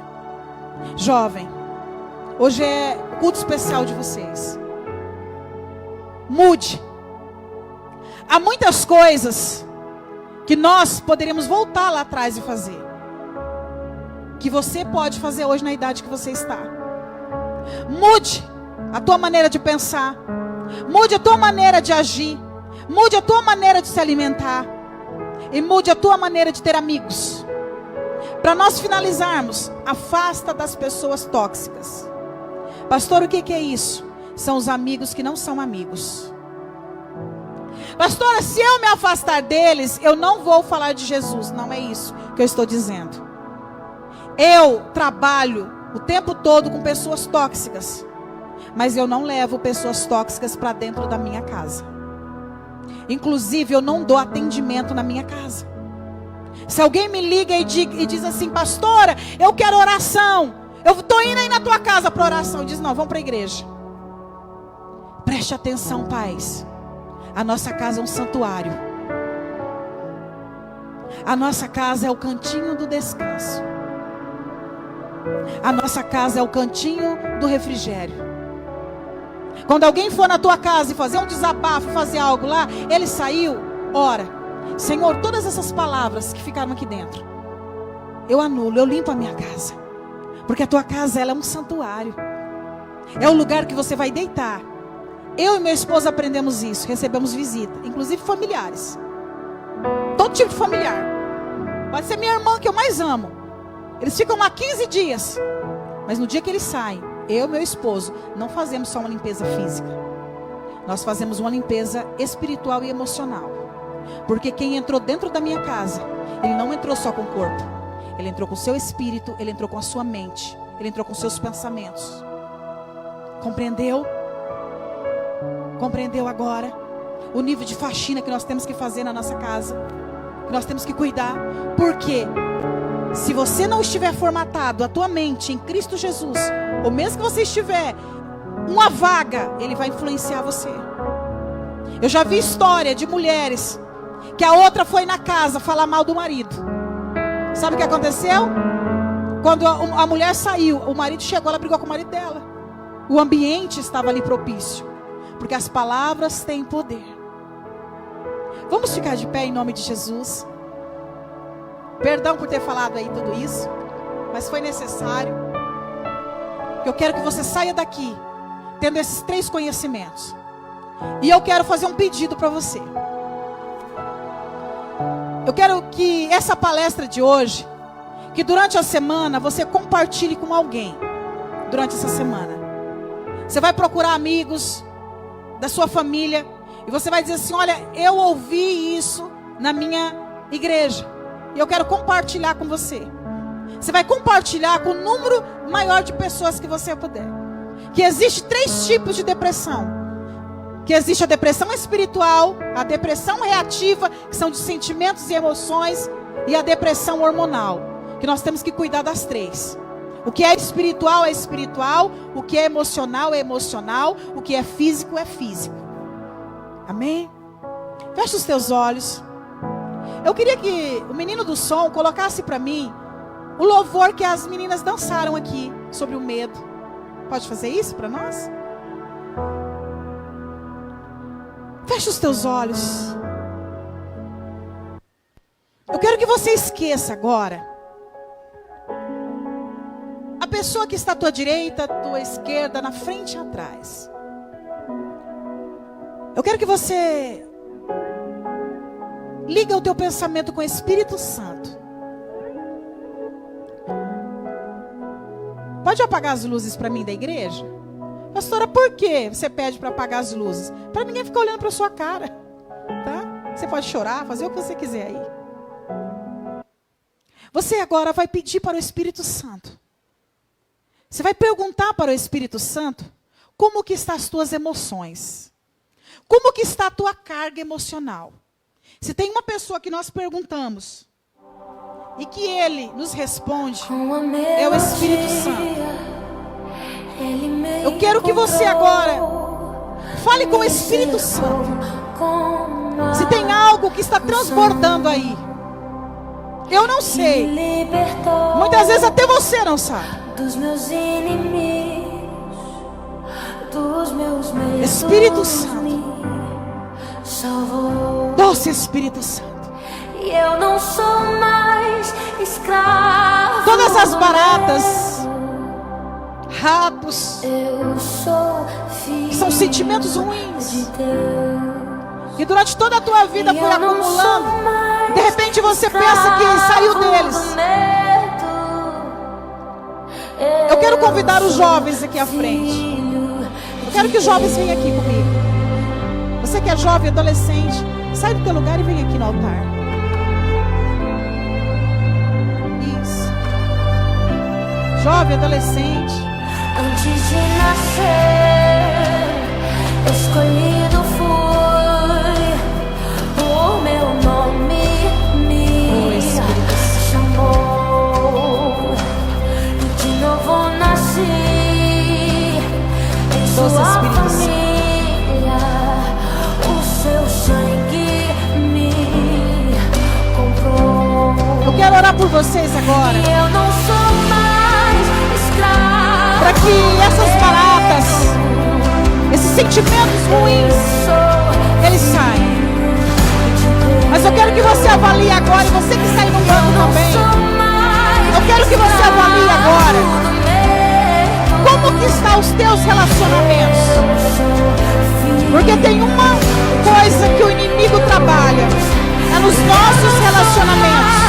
Jovem, hoje é culto especial de vocês. Mude. Há muitas coisas que nós poderíamos voltar lá atrás e fazer, que você pode fazer hoje na idade que você está. Mude a tua maneira de pensar. Mude a tua maneira de agir. Mude a tua maneira de se alimentar. E mude a tua maneira de ter amigos. Para nós finalizarmos, afasta das pessoas tóxicas. Pastor, o que é isso? São os amigos que não são amigos. Pastora, se eu me afastar deles, eu não vou falar de Jesus. Não é isso que eu estou dizendo. Eu trabalho o tempo todo com pessoas tóxicas, mas eu não levo pessoas tóxicas para dentro da minha casa. Inclusive, eu não dou atendimento na minha casa. Se alguém me liga e diz assim: pastora, eu quero oração, eu estou indo aí na tua casa para oração, diz: não, vamos para a igreja. Preste atenção, pais. A nossa casa é um santuário. A nossa casa é o cantinho do descanso. A nossa casa é o cantinho do refrigério. Quando alguém for na tua casa e fazer um desabafo, fazer algo lá, ele saiu, ora: Senhor, todas essas palavras que ficaram aqui dentro, eu anulo, eu limpo a minha casa. Porque a tua casa, ela é um santuário. É o lugar que você vai deitar. Eu e minha esposa aprendemos isso, recebemos visita, inclusive familiares. Todo tipo de familiar. Pode ser minha irmã, que eu mais amo. Eles ficam lá 15 dias. Mas no dia que eles saem, eu e meu esposo não fazemos só uma limpeza física. Nós fazemos uma limpeza espiritual e emocional. Porque quem entrou dentro da minha casa, ele não entrou só com o corpo. Ele entrou com o seu espírito, ele entrou com a sua mente, ele entrou com os seus pensamentos. Compreendeu? Compreendeu agora o nível de faxina que nós temos que fazer na nossa casa, que nós temos que cuidar? Porque se você não estiver formatado a tua mente em Cristo Jesus, ou mesmo que você estiver uma vaga, ele vai influenciar você. Eu já vi história de mulheres que a outra foi na casa falar mal do marido. Sabe o que aconteceu? Quando a mulher saiu, o marido chegou, ela brigou com o marido dela. O ambiente estava ali propício, porque as palavras têm poder. Vamos ficar de pé em nome de Jesus. Perdão por ter falado aí tudo isso, mas foi necessário. Eu quero que você saia daqui tendo esses 3 conhecimentos. E eu quero fazer um pedido para você. Eu quero que essa palestra de hoje, que durante a semana você compartilhe com alguém. Durante essa semana você vai procurar amigos da sua família e você vai dizer assim: olha, eu ouvi isso na minha igreja e eu quero compartilhar com você. Você vai compartilhar com o número maior de pessoas que você puder. Que existe 3 tipos de depressão. Que existe a depressão espiritual, a depressão reativa, que são de sentimentos e emoções, e a depressão hormonal, que nós temos que cuidar das 3. O que é espiritual, o que é emocional, o que é físico, é físico. Amém? Fecha os teus olhos. Eu queria que o menino do som colocasse para mim o louvor que as meninas dançaram aqui sobre o medo. Pode fazer isso para nós? Fecha os teus olhos. Eu quero que você esqueça agora a pessoa que está à tua direita, à tua esquerda, na frente e atrás. Eu quero que você liga o teu pensamento com o Espírito Santo. Pode apagar as luzes para mim da igreja? Pastora, por que você pede para apagar as luzes? Para ninguém ficar olhando para sua cara, tá? Você pode chorar, fazer o que você quiser aí. Você agora vai pedir para o Espírito Santo. Você vai perguntar para o Espírito Santo como que estão as tuas emoções. Como que está a tua carga emocional. Se tem uma pessoa que nós perguntamos e que ele nos responde, é o Espírito Santo. Eu quero que você agora fale com o Espírito Santo. Se tem algo que está transbordando aí, eu não sei. Muitas vezes até você não sabe. Espírito Santo, doce Espírito Santo. Eu não sou mais escravo. Todas as baratas, ratos, que são sentimentos ruins, que durante toda a tua vida foi acumulando. De repente você pensa que saiu deles. Eu quero convidar os jovens aqui à frente. Eu quero que os jovens venham aqui comigo. Você que é jovem, adolescente, sai do teu lugar e vem aqui no altar. Isso. Jovem, adolescente. Antes de nascer, escolhido fui, o meu nome me chamou, e de novo nasci em sua família, o seu sangue me comprou. Eu quero orar por vocês agora. E eu não sou mais escravo, para que essas baratas, esses sentimentos ruins, eles saiam. Mas eu quero que você avalie agora, e você que está aí no banco também, eu quero que você avalie agora como que estão os teus relacionamentos. Porque tem uma coisa que o inimigo trabalha, é nos nossos relacionamentos,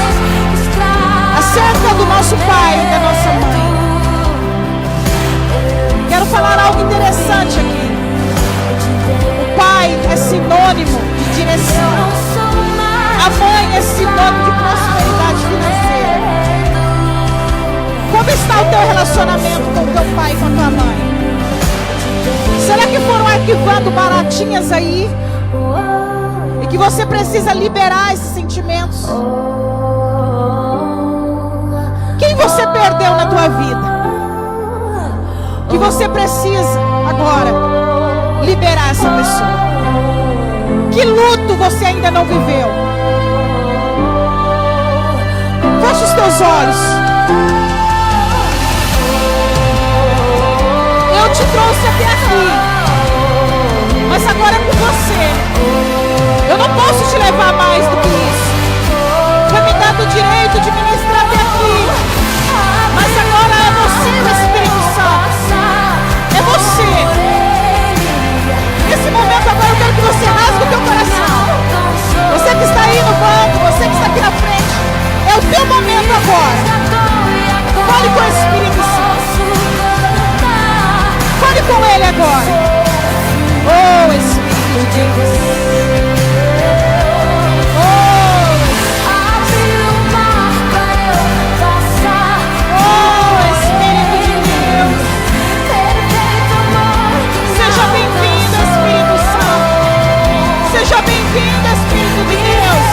acerca do nosso pai e da nossa mãe. Quero falar algo interessante aqui. O pai é sinônimo de direção. tamanho é sinônimo de prosperidade financeira. Como está o teu relacionamento com o teu pai e com a tua mãe? Será que foram arquivando baratinhas aí? E que você precisa liberar esses sentimentos? Quem você perdeu na tua vida? Que você precisa agora liberar essa pessoa. Que luto você ainda não viveu? Feche os teus olhos. Eu te trouxe até aqui, mas agora é com você. Eu não posso te levar mais do que isso. Foi me dado o direito de ministrar até aqui, mas agora é você, o Espírito Santo. É você. Nesse momento agora eu quero que você rasgue o teu coração. Você que está aí no banco, você que está aqui na frente, é o teu momento agora. Fale com o Espírito Santo. Fale com Ele agora. Oh, Espírito de Deus. Seja bem-vindo, Espírito de Deus.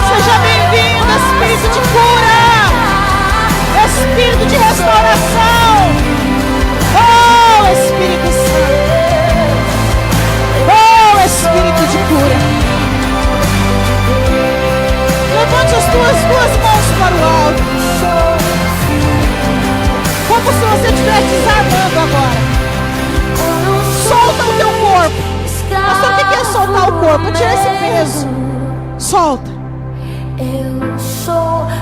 Seja bem-vindo, Espírito de cura, Espírito de restauração. Oh, Espírito Santo. Oh, Espírito de cura. Levante as tuas duas mãos para o alto, como se você estivesse desarmando agora. Solta o teu corpo. Pastor, o que é soltar o corpo? Tira esse peso. Solta.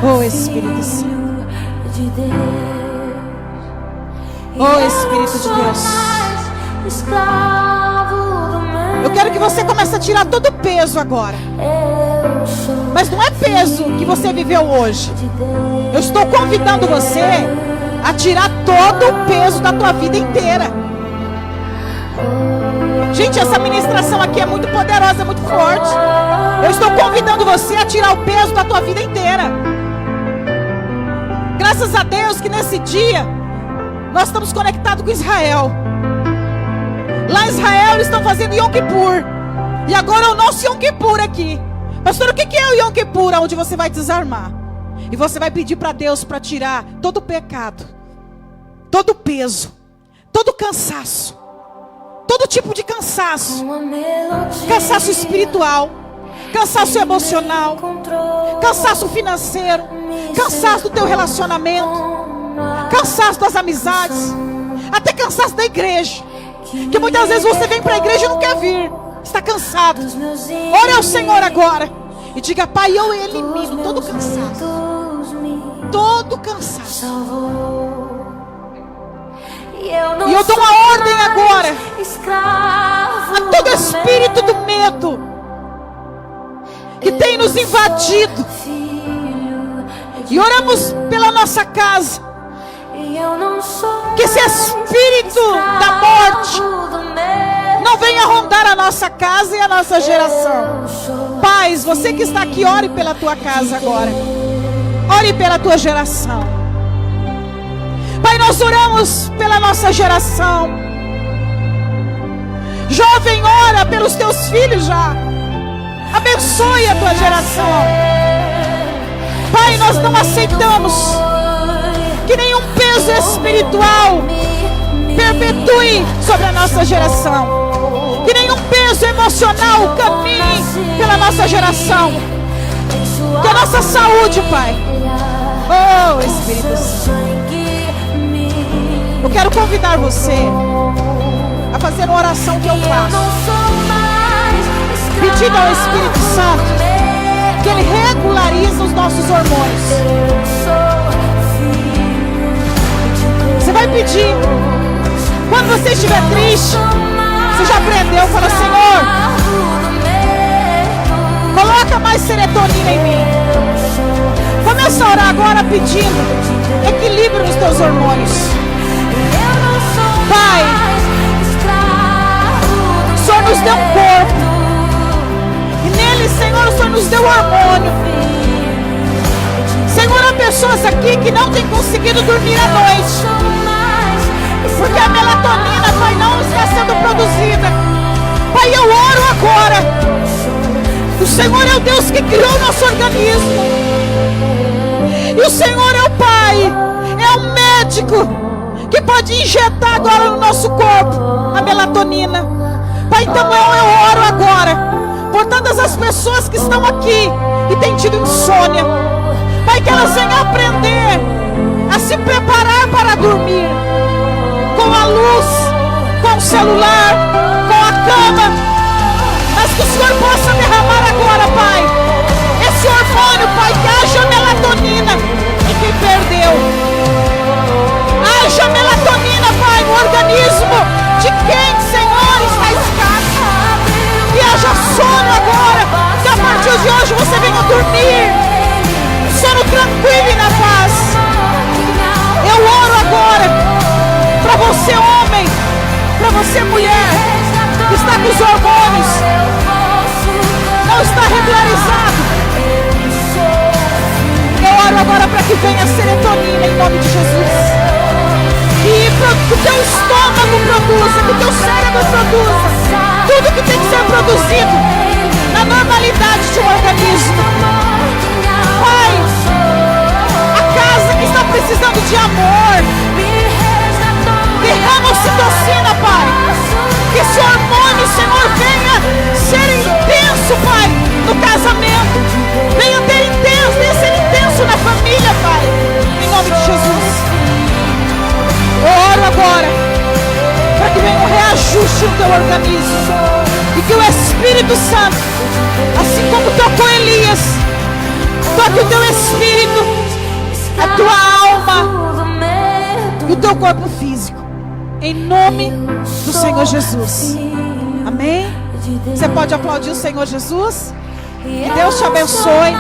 Oh, Espírito Santo. Oh, Espírito de Deus. Eu quero que você comece a tirar todo o peso agora. Mas não é peso que você viveu hoje. Eu estou convidando você a tirar todo o peso da tua vida inteira. Gente, essa ministração aqui é muito poderosa, é muito forte. Eu estou convidando você a tirar o peso da tua vida inteira. Graças a Deus que nesse dia nós estamos conectados com Israel. Lá em Israel eles estão fazendo Yom Kippur. E agora é o nosso Yom Kippur aqui. Pastor, o que é o Yom Kippur? Onde você vai desarmar. E você vai pedir para Deus para tirar todo o pecado, todo o peso, todo o cansaço. Todo tipo de cansaço. Cansaço espiritual, cansaço emocional, cansaço financeiro, cansaço do teu relacionamento, cansaço das amizades, até cansaço da igreja. Que muitas vezes você vem para a igreja e não quer vir, está cansado. Ore ao Senhor agora e diga: Pai, eu elimino todo cansaço. Todo cansaço. E eu dou uma ordem agora a todo espírito do medo que tem nos invadido. E oramos pela nossa casa, que esse espírito da morte não venha rondar a nossa casa e a nossa geração. Pais, você que está aqui, ore pela tua casa agora. Ore pela tua geração. Pai, nós oramos pela nossa geração. Jovem, ora pelos teus filhos já. Abençoe a tua geração. Pai, nós não aceitamos que nenhum peso espiritual perpetue sobre a nossa geração. Que nenhum peso emocional caminhe pela nossa geração. Que a nossa saúde, Pai. Oh, Espírito Santo. Eu quero convidar você a fazer uma oração que eu faço, pedindo ao Espírito Santo que Ele regularize os nossos hormônios. Você vai pedir. Quando você estiver triste, você já aprendeu, fala: Senhor, coloca mais serotonina em mim. Começa a orar agora pedindo equilíbrio nos teus hormônios. Pai, o Senhor nos deu um corpo, e nele, Senhor, o Senhor nos deu hormônio. Senhor, há pessoas aqui que não têm conseguido dormir à noite, porque a melatonina, Pai, não está sendo produzida. Pai, eu oro agora. O Senhor é o Deus que criou o nosso organismo. E o Senhor é o Pai, é o médico que pode injetar agora no nosso corpo a melatonina. Pai, então eu oro agora por todas as pessoas que estão aqui e têm tido insônia. Pai, que elas venham aprender a se preparar para dormir, com a luz, com o celular, com a cama, mas que o Senhor possa derramar agora, Pai, esse hormônio, Pai, que haja melatonina em quem perdeu. Haja melatonina, Pai, no organismo de quem, Senhor, está escasso. Que haja sono agora, que a partir de hoje você venha dormir sono tranquilo e na paz. Eu oro agora para você, homem, para você, mulher, que está com os hormônios, não está regularizado. Eu oro agora para que venha a serotonina em nome de Jesus. Que o teu estômago produza, que o teu cérebro produza tudo que tem que ser produzido na normalidade de um organismo. Pai, a casa que está precisando de amor, derrama ocitocina, Pai. Que esse hormônio, Senhor, venha ser intenso, Pai, no casamento. Venha ser intenso na família, Pai. Em nome de Jesus. Eu oro agora para que venha um reajuste no teu organismo. E que o Espírito Santo, assim como tocou Elias, toque o teu espírito, a tua alma e o teu corpo físico. Em nome do Senhor Jesus. Amém? Você pode aplaudir o Senhor Jesus? Que Deus te abençoe.